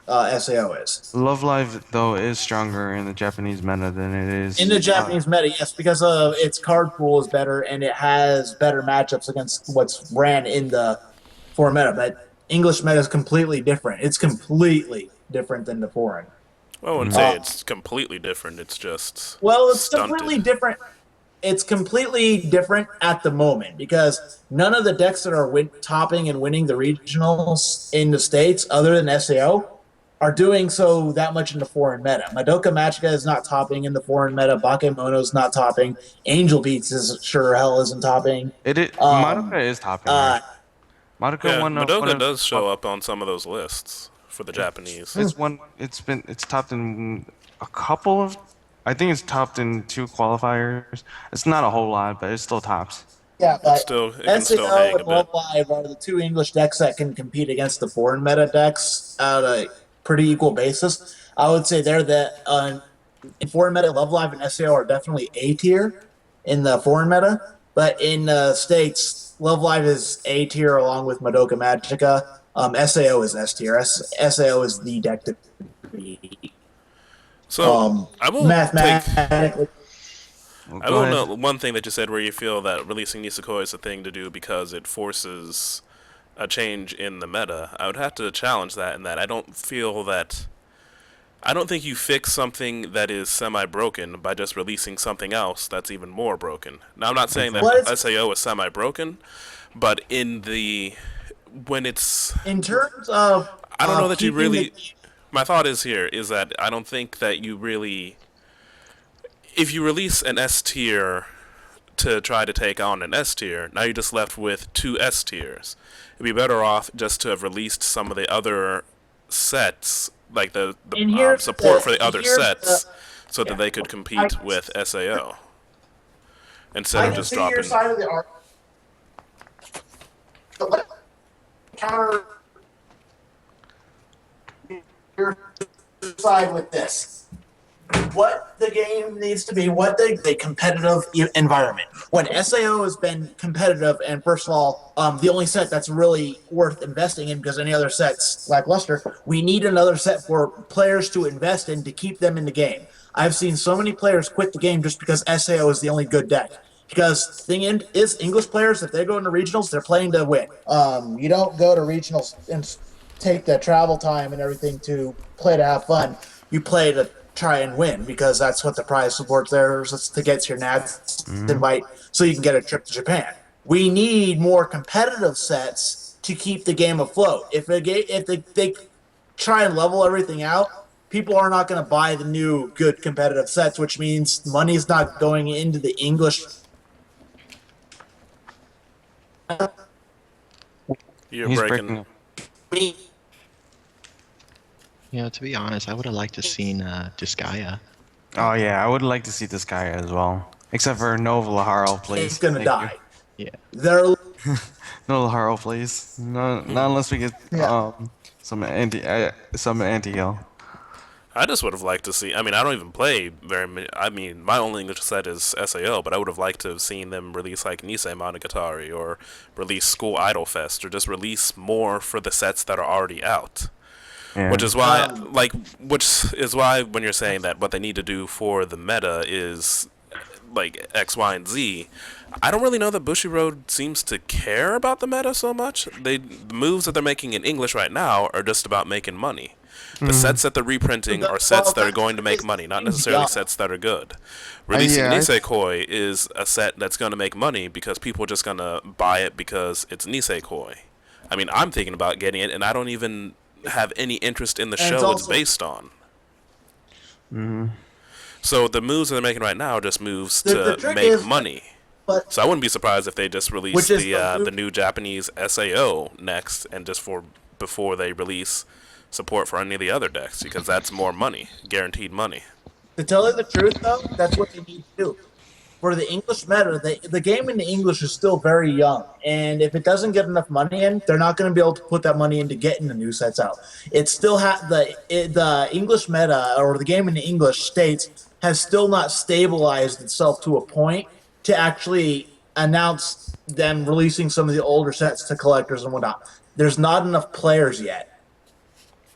SAO is. Love Live though is stronger in the Japanese meta than it In is. the Japanese meta, yes, because its card pool is better and it has better matchups against what's ran in the foreign meta. But English meta is completely different. It's completely different than the foreign. Well, I wouldn't say it's completely different. It's just Well, it's stunted. completely different. It's completely different at the moment because none of the decks that are topping and winning the regionals in the States, other than SAO, are doing so that much in the foreign meta. Madoka Magica is not topping in the foreign meta. Bakemono is not topping. Angel Beats is sure hell isn't topping. Madoka is topping Uh, there. Madoka Yeah, one Madoka of does show up on some of those lists for the Japanese. it's topped in a couple of, I think it's topped in 2 qualifiers. It's not a whole lot, but it still tops. Yeah, It's but still it can still SAO hang a and bit. Love Live are the two English decks that can compete against the foreign meta decks at a pretty equal basis. I would say they're the in foreign meta, Love Live and SAO are definitely A tier in the foreign meta, but in the States, Love Live is A tier along with Madoka Magica. SAO is S tier. SAO is the deck to beat. So I will take. Mathematically, Well, I go will ahead. note one thing that you said where you feel that releasing Nisekoi is a thing to do because it forces a change in the meta. I would have to challenge that in that I don't feel that. I don't think you fix something that is semi-broken by just releasing something else that's even more broken. Now, I'm not saying that SAO is semi-broken, but when it's, in terms of I don't know that you keeping really. My thought is here is that I don't think that you really, if you release an S tier to try to take on an S tier, now you're just left with 2 S tiers. It'd be better off just to have released some of the other sets, like the support for the other sets, so that they could compete with SAO instead of just dropping. Your side of the art. But let counter your side with this. What the game needs to be, what the competitive environment. When SAO has been competitive, and first of all, the only set that's really worth investing in because any other set's lackluster, we need another set for players to invest in to keep them in the game. I've seen so many players quit the game just because SAO is the only good deck. Because thing is, English players, if they go into regionals, they're playing to win. You don't go to regionals and take the travel time and everything to play to have fun. You play to try and win because that's what the prize support there is to get your Nats invite so you can get a trip to Japan. We need more competitive sets to keep the game afloat. If they try and level everything out, people are not going to buy the new good competitive sets, which means money's not going into the English. You're He's breaking. You know, to be honest, I would have liked to seen Disgaea. Oh yeah, I would like to see this guy as well. Except for no Laharo, please. It's going to die. Yeah. They're No Laharo, please. No, not unless we get some anti heal. I just would have liked to see. I mean, I don't even play very many. I mean, my only English set is SAO, but I would have liked to have seen them release like Nisei Monogatari or release School Idol Fest or just release more for the sets that are already out. Yeah. Which is why, when you're saying that what they need to do for the meta is like X, Y, and Z, I don't really know that Bushiroad seems to care about the meta so much. The moves that they're making in English right now are just about making money. The sets that they're reprinting are sets that are going to make money, not necessarily sets that are good. Releasing Nisekoi is a set that's going to make money because people are just going to buy it because it's Nisekoi. I mean, I'm thinking about getting it, and I don't even have any interest in the show it's based on. So the moves that they're making right now are just moves to make money. So I wouldn't be surprised if they just release the new Japanese SAO next, and just before they release support for any of the other decks, because that's more money, guaranteed money. To tell you the truth, though, that's what they need to do. For the English meta, the game in the English is still very young, and if it doesn't get enough money in, they're not going to be able to put that money into getting the new sets out. It's still the English meta, or the game in the English states, has still not stabilized itself to a point to actually announce them releasing some of the older sets to collectors and whatnot. There's not enough players yet.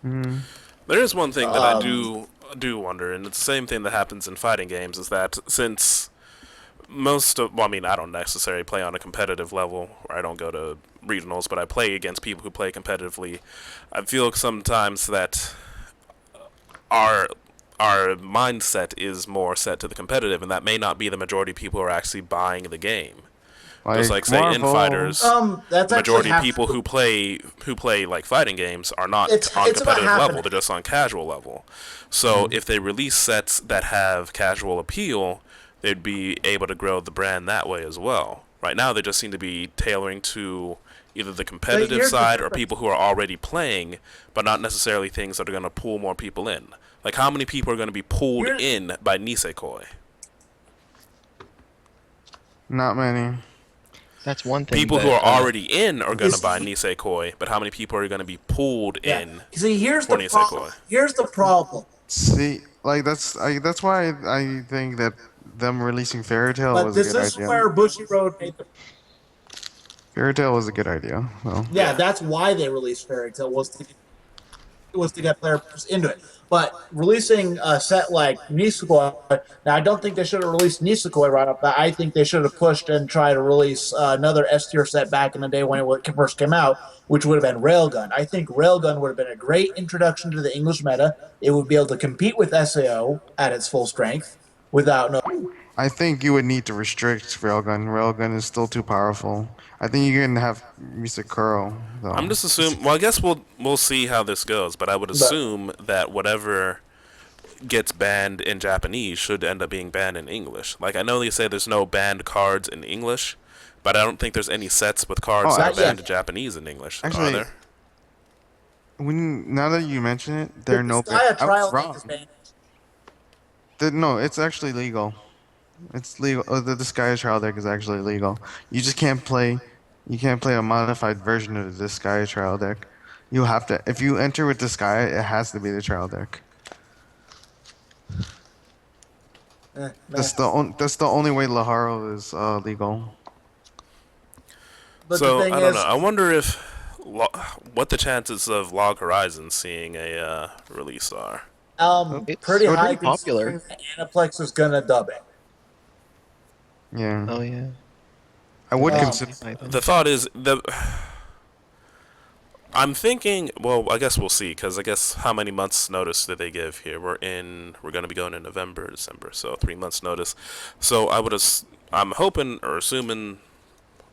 There is one thing that I do wonder, and it's the same thing that happens in fighting games, is that since I mean, I don't necessarily play on a competitive level, or I don't go to regionals, but I play against people who play competitively. I feel sometimes that our mindset is more set to the competitive, and that may not be the majority of people who are actually buying the game. Just like say in Marvel. fighters, That's the majority actually of half people true. who play like fighting games are not It's on about competitive half level. and They're just on casual level. So if they release sets that have casual appeal, they'd be able to grow the brand that way as well. Right now, they just seem to be tailoring to either the competitive here's the side or difference. people who are already playing, but not necessarily things that are going to pull more people in. Like how many people are going to be pulled Here's- in by Nisekoi? Not many. That's one thing. People who that, are already in are going to Is- buy Nisekoi, but how many people are going to be pulled in See, here's for the problem. Nisekoi? Here's the problem. See, like that's why I think that them releasing Fairy Tail But was a this good is idea. where Bushiroad made the. Fairy Tail was a good idea. Well, Yeah, that's why they released Fairy Tail was to get players into it. But releasing a set like Nisekoi, now I don't think they should have released Nisekoi right off the bat. I think they should have pushed and tried to release another S tier set back in the day when it first came out, which would have been Railgun. I think Railgun would have been a great introduction to the English meta. It would be able to compete with SAO at its full strength without no. I think you would need to restrict Railgun. Railgun is still too powerful. I think you can have Misakuro though. I'm just assuming. Well, I guess we'll see how this goes, but I would assume that whatever gets banned in Japanese should end up being banned in English. Like I know they say there's no banned cards in English, but I don't think there's any sets with cards Oh, that are actually- banned in Japanese in English. Actually, are there? Now that you mention it, there are no. Skya I trial was wrong. is banned. No, it's actually legal. It's legal. The Disgaea trial deck is actually legal. You just can't play. You can't play a modified version of the Disgaea trial deck. You have to. If you enter with Disgaea, it has to be the trial deck. That's the only way Laharo is legal. But So the thing I don't is, know. I wonder if what the chances of Log Horizon seeing a release are. It's pretty already high. popular. considering Aniplex is gonna dub it. Yeah, Oh yeah. I would Um, consider. The thought is I'm thinking. Well, I guess we'll see because I guess how many months notice did they give here? We're going to be going in November, December, so 3 months notice. So I'm hoping or assuming.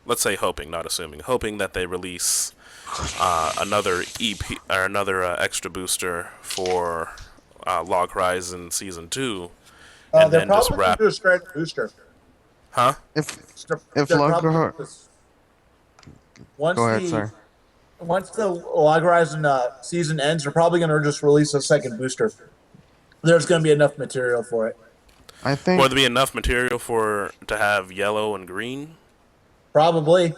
Let's say hoping, not assuming. Hoping that they release another EP or another extra booster for Log Horizon Season 2, and They're then just probably wrap. gonna do a straight booster. Huh? If They're Log probably- Hor- once Go ahead, the sir. once the Log Horizon season ends, they're probably gonna just release a second booster. There's gonna be enough material for it. I think Will there be enough material to have yellow and green? Probably.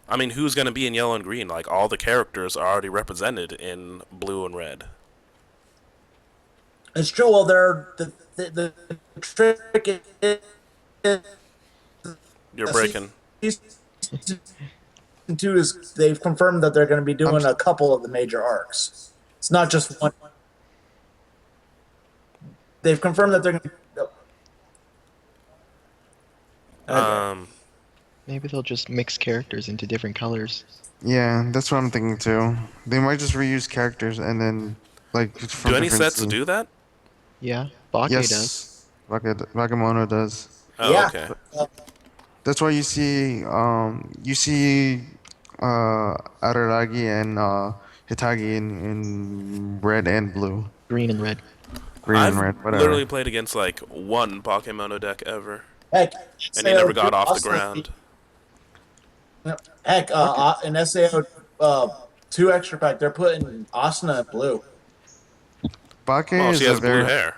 I mean, who's going to be in yellow and green? Like, all the characters are already represented in blue and red. It's true. Well, the trick is You're breaking. season 2 is they've confirmed that they're going to be doing a couple of the major arcs. It's not just one. They've confirmed that they're going to. Maybe they'll just mix characters into different colors. yeah, that's what I'm thinking too. They might just reuse characters and then like from Do any different sets scenes. do that? Yeah, Bake Yes, does. Bakemono does. Oh, Yeah. okay. That's why you see Araragi and Hitagi in red and blue, Green and red. green I've and red, whatever. literally played against, like, one Pokemono deck ever, Heck, and he never got SAO2 off the also- ground. Heck, in SAO 2 extra pack, they're putting Asuna in blue. Bake Well, is she a has blue very hair.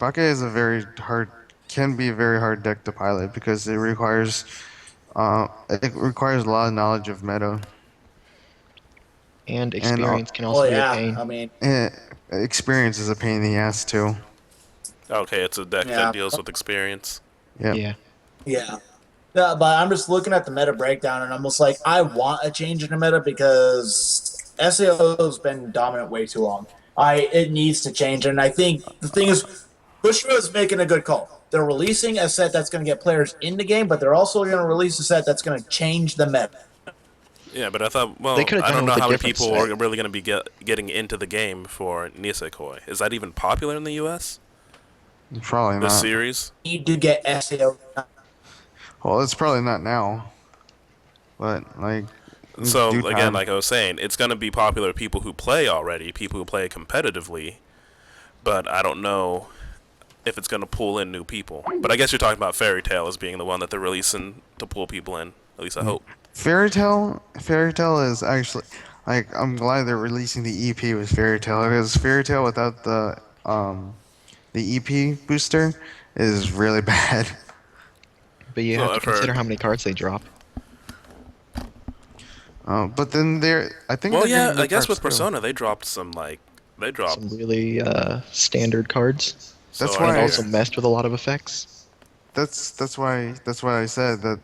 Bake is a very hard, can be a very hard deck to pilot because it requires a lot of knowledge of meta. And experience can also Well, be a yeah, pain. I mean, Experience is a pain in the ass too. Okay, it's a deck Yeah. that deals with experience. Yep. Yeah. yeah. Yeah, but I'm just looking at the meta breakdown, and I'm just like, I want a change in the meta because SAO has been dominant way too long. It needs to change, and I think the thing is, Bushra is making a good call. They're releasing a set that's going to get players in the game, but they're also going to release a set that's going to change the meta. Yeah, but I thought, They well, could have I done it don't know with a how many different people set. are really going to be getting into the game for Nisekoi. Is that even popular in the U.S.? Probably This not. series? Need to get SAO. Well, it's probably not now, but like in due So again, time. like I was saying, it's going to be popular with people who play already, people who play competitively. But I don't know if it's going to pull in new people. But I guess you're talking about Fairy Tail as being the one that they're releasing to pull people in. At least I hope. Fairy Tale is actually like I'm glad they're releasing the EP with Fairy Tale because Fairy Tale without the EP booster is really bad. But you So have to I've consider heard. how many cards they drop. But then I think Well, they're yeah, getting I new guess cards with too. Persona they dropped some like they dropped. Some really standard cards, That's So I and why also hear. messed with a lot of effects. that's why I said that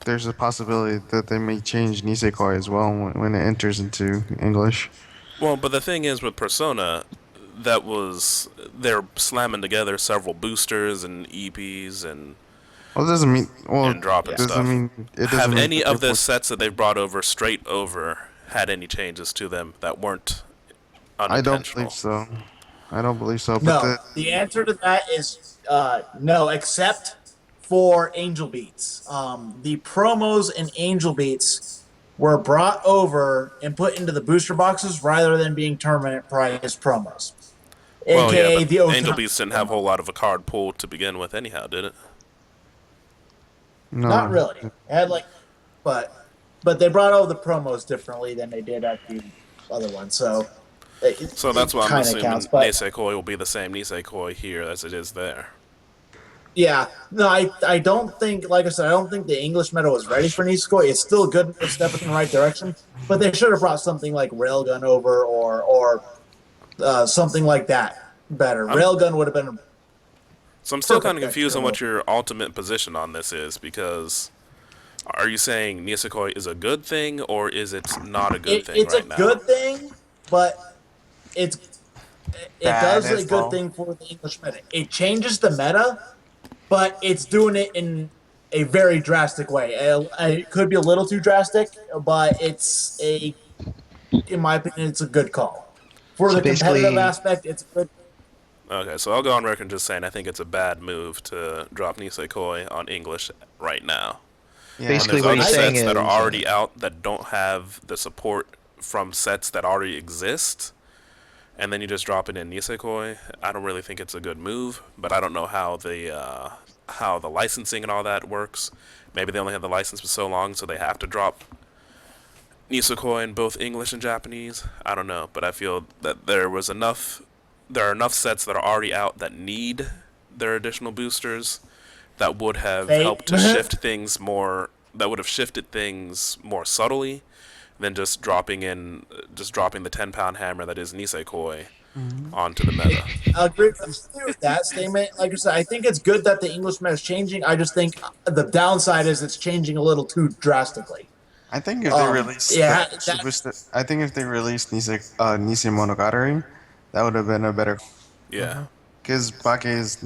there's a possibility that they may change Nisekoi as well when it enters into English. Well, but the thing is with Persona, they're slamming together several boosters and EPs Well, it doesn't mean and well dropping Yeah. doesn't stuff. mean it Have doesn't mean any that of they're the sets that they've brought over straight over had any changes to them that weren't I don't believe unintentional? so. I don't believe so. But No, the answer to that is no, except for Angel Beats. The promos in Angel Beats were brought over and put into the booster boxes rather than being tournament prize promos, Well, yeah, aka but the Angel Otani Beast didn't have a promo. whole lot of a card pool to begin with, anyhow, did it? Not no, really. It had like, but they brought over the promos differently than they did at the other one, so So that's it why I'm kind of counts. assuming But Nisekoi will be the same Nisekoi here as it is there. yeah, no, I don't think, like I said, I don't think the English meta was ready for Nisekoi. It's still a good step in the right direction, but they should have brought something like Railgun over or something like that better. I'm Railgun would have been a So I'm still kind perfect of confused extra on what move. your ultimate position on this is, because are you saying Nisekoi is a good thing or is it not a good thing It's a right now? good thing, but it's it bad does a as good well. thing for the English meta. It changes the meta, but it's doing it in a very drastic way. It could be a little too drastic, but in my opinion, it's a good call. For So the competitive basically, aspect, it's good. Okay, so I'll go on record just saying I think it's a bad move to drop Nisekoi on English right now. Yeah, When basically there's what other he's I saying sets that are is, already out that don't have the support from sets that already exist, and then you just drop it in Nisekoi, I don't really think it's a good move. But I don't know how the licensing and all that works. Maybe they only have the license for so long, so they have to drop Nisekoi in both English and Japanese. I don't know, but I feel that there are enough sets that are already out that need their additional boosters that would have Fate. helped to shift things more. That would have shifted things more subtly than just dropping the 10-pound hammer that is Nisekoi onto the meta. I agree with that statement. Like I said, I think it's good that the English meta is changing. I just think the downside is it's changing a little too drastically. I think if they released the Yeah, extra booster, I think if they released Nisei Monogatari, that would have been a better. Yeah, Because Bake is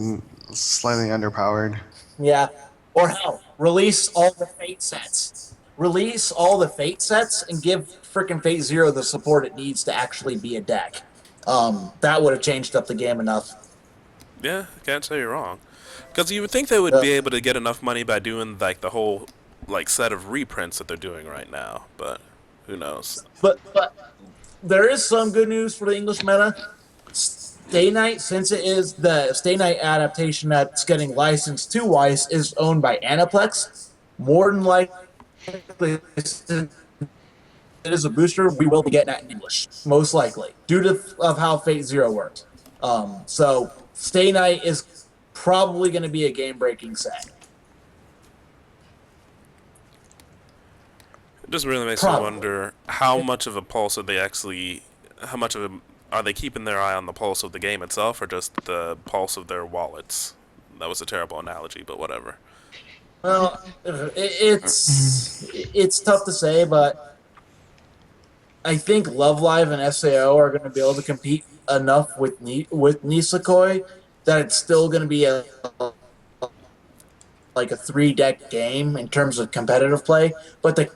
slightly underpowered. yeah. Or hell, release all the Fate sets. Release all the Fate sets and give freaking Fate Zero the support it needs to actually be a deck. That would have changed up the game enough. yeah, can't say you're wrong. Because you would think they would Uh, be able to get enough money by doing like the whole like set of reprints that they're doing right now, but who knows? but there is some good news for the English meta. Stay Night, since it is the Stay Night adaptation that's getting licensed to Weiss, is owned by Aniplex. More than likely, since it is a booster, we will be getting that in English, most likely, due to of how Fate Zero works. So Stay Night is probably going to be a game-breaking set. It just really makes me Probably. wonder how much of a pulse are they actually, how much of a, are they keeping their eye on the pulse of the game itself or just the pulse of their wallets? That was a terrible analogy, but whatever. Well, it's tough to say, but I think Love Live and SAO are going to be able to compete enough with Nisekoi that it's still going to be like a 3 deck game in terms of competitive play. But the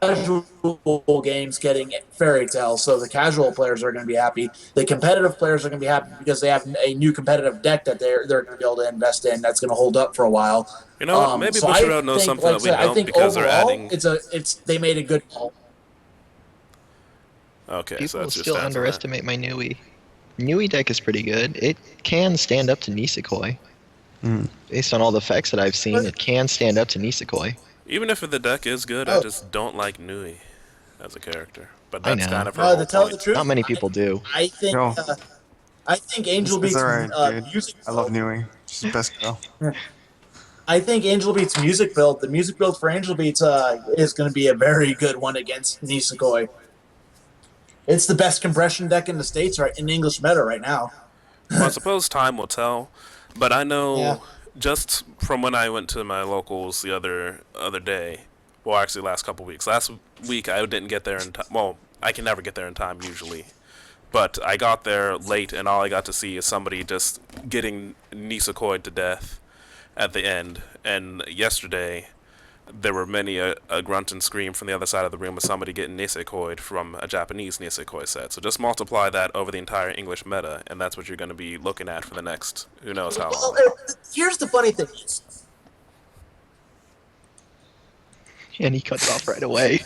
casual games getting Fairy Tale, so the casual players are going to be happy. The competitive players are going to be happy because they have a new competitive deck that they're going to be able to invest in that's going to hold up for a while. You know what? Maybe So I Bushiroad knows think, something like I that we said, I don't think because they're overall adding. it's they made a good call. Okay, so People that's your still stance on that. underestimate my Nui. Nui deck is pretty good. It can stand up to Nisekoi. Mm. Based on all the effects that I've seen, it can stand up to Nisekoi. Even if the deck is good, I Oh, just don't like Nui as a character. But I that's kind know. of her whole to tell the point. Not truth, many people do. I think No, I think Angel it's Beats alright, dude. music I love build. Nui. She's the best girl. I think Angel Beats music build. The music build for Angel Beats is going to be a very good one against Nisekoi. It's the best compression deck in the states right in English meta right now. Well, I suppose time will tell. But I Yeah. know just from when I went to my locals the other day. Well, actually, last couple weeks. Last week I didn't get there in time. Well, I can never get there in time usually. But I got there late, and all I got to see is somebody just getting Nisekoi to death at the end. And yesterday, there were many a grunt and scream from the other side of the room of somebody getting Nisekoi'd from a Japanese Nisekoi set. So just multiply that over the entire English meta, and that's what you're going to be looking at for the next who knows how Well, long. here's the funny thing is, And he cuts off right away.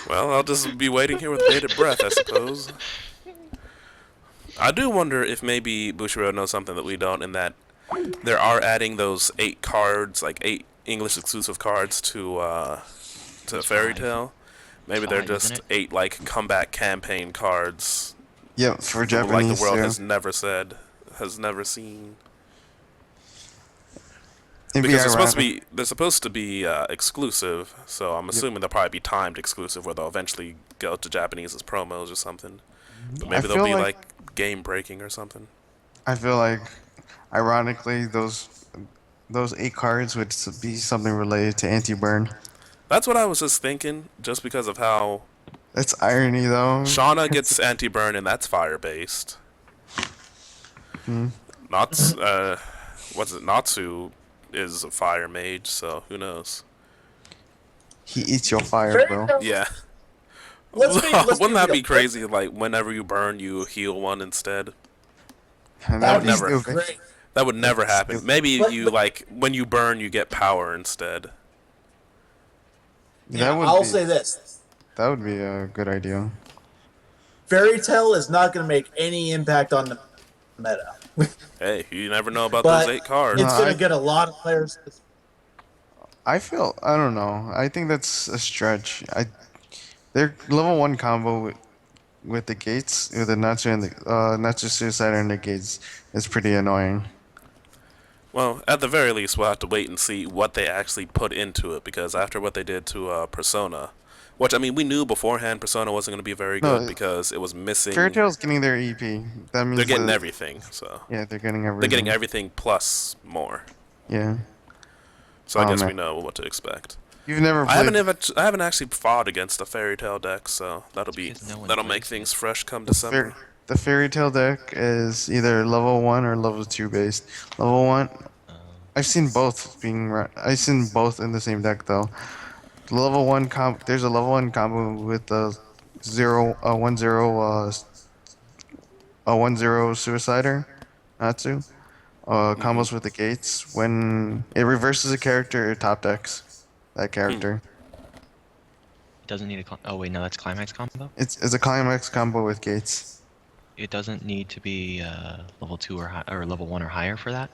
Well, I'll just be waiting here with bated breath, I suppose. I do wonder if maybe Bushiroad knows something that we don't, in that there are adding those 8 cards, like 8 English exclusive cards to Fairy Tale. Maybe they're 5, isn't just it? 8 like comeback campaign cards, Yep, for like Japanese the world too. has never seen. It'd be Because ironic. they're supposed to be exclusive, so I'm assuming they'll probably be timed exclusive, where they'll eventually go to Japanese as promos or something. But I maybe they'll feel be like like game breaking or something. I feel like, ironically, those 8 cards would be something related to anti-burn. That's what I was just thinking, just because of how That's irony, though. Shauna gets anti-burn, and that's fire-based. Hmm. What's it? Natsu is a fire mage, so who knows? He eats your fire, Fairy bro. Tale, Yeah. let's be Wouldn't that real. be crazy? Like, whenever you burn, you heal one instead. And That That would would be never. great. That would never That's happen. stupid. Maybe But, you, but like, when you burn, you get power instead. That would I'll be say this: that would be a good idea. Fairy Tale is not going to make any impact on the meta, Hey, you never know about those but 8 cards. it's No, going to get a lot of players. I don't know. I think that's a stretch. Their level 1 combo with the gates, with the Natsu and the Natsu Suicide and the gates is pretty annoying. Well, at the very least, we'll have to wait and see what they actually put into it, because after what they did to Persona, which, I mean, we knew beforehand Persona wasn't going to be very good No, because it was missing. Fairy Tail's getting their EP. That means They're getting that- everything, so. Yeah, they're getting everything. They're getting everything plus more. Yeah. So I Oh, guess man. we know what to expect. You've never I played. haven't actually fought against a Fairy Tale deck, so because no one that'll make plays things it. fresh come December. The Fairy Tale deck is either level 1 or level 2 based. Level 1, I've seen both I've seen both in the same deck though. The level 1 there's a level 1 combo with the 1-0 Suicider, Natsu. Combos with the gates. When it reverses a character, it top decks that character. It doesn't need a. Oh wait, no, that's climax combo. It's a climax combo with gates. It doesn't need to be level 2 or level 1 or higher for that.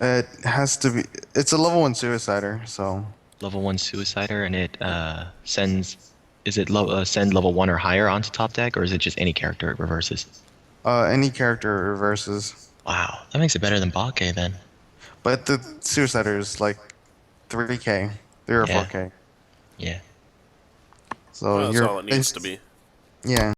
It has to be. It's a level 1 Suicider, so Level 1 suicider, and it sends. Is it send level 1 or higher onto top deck, or is it just any character it reverses? any character reverses. Wow, that makes it better than Bake then. But the Suicider is like 3K, 3 or Yeah. 4K. Yeah. So Well, that's you're all it needs to be. Yeah.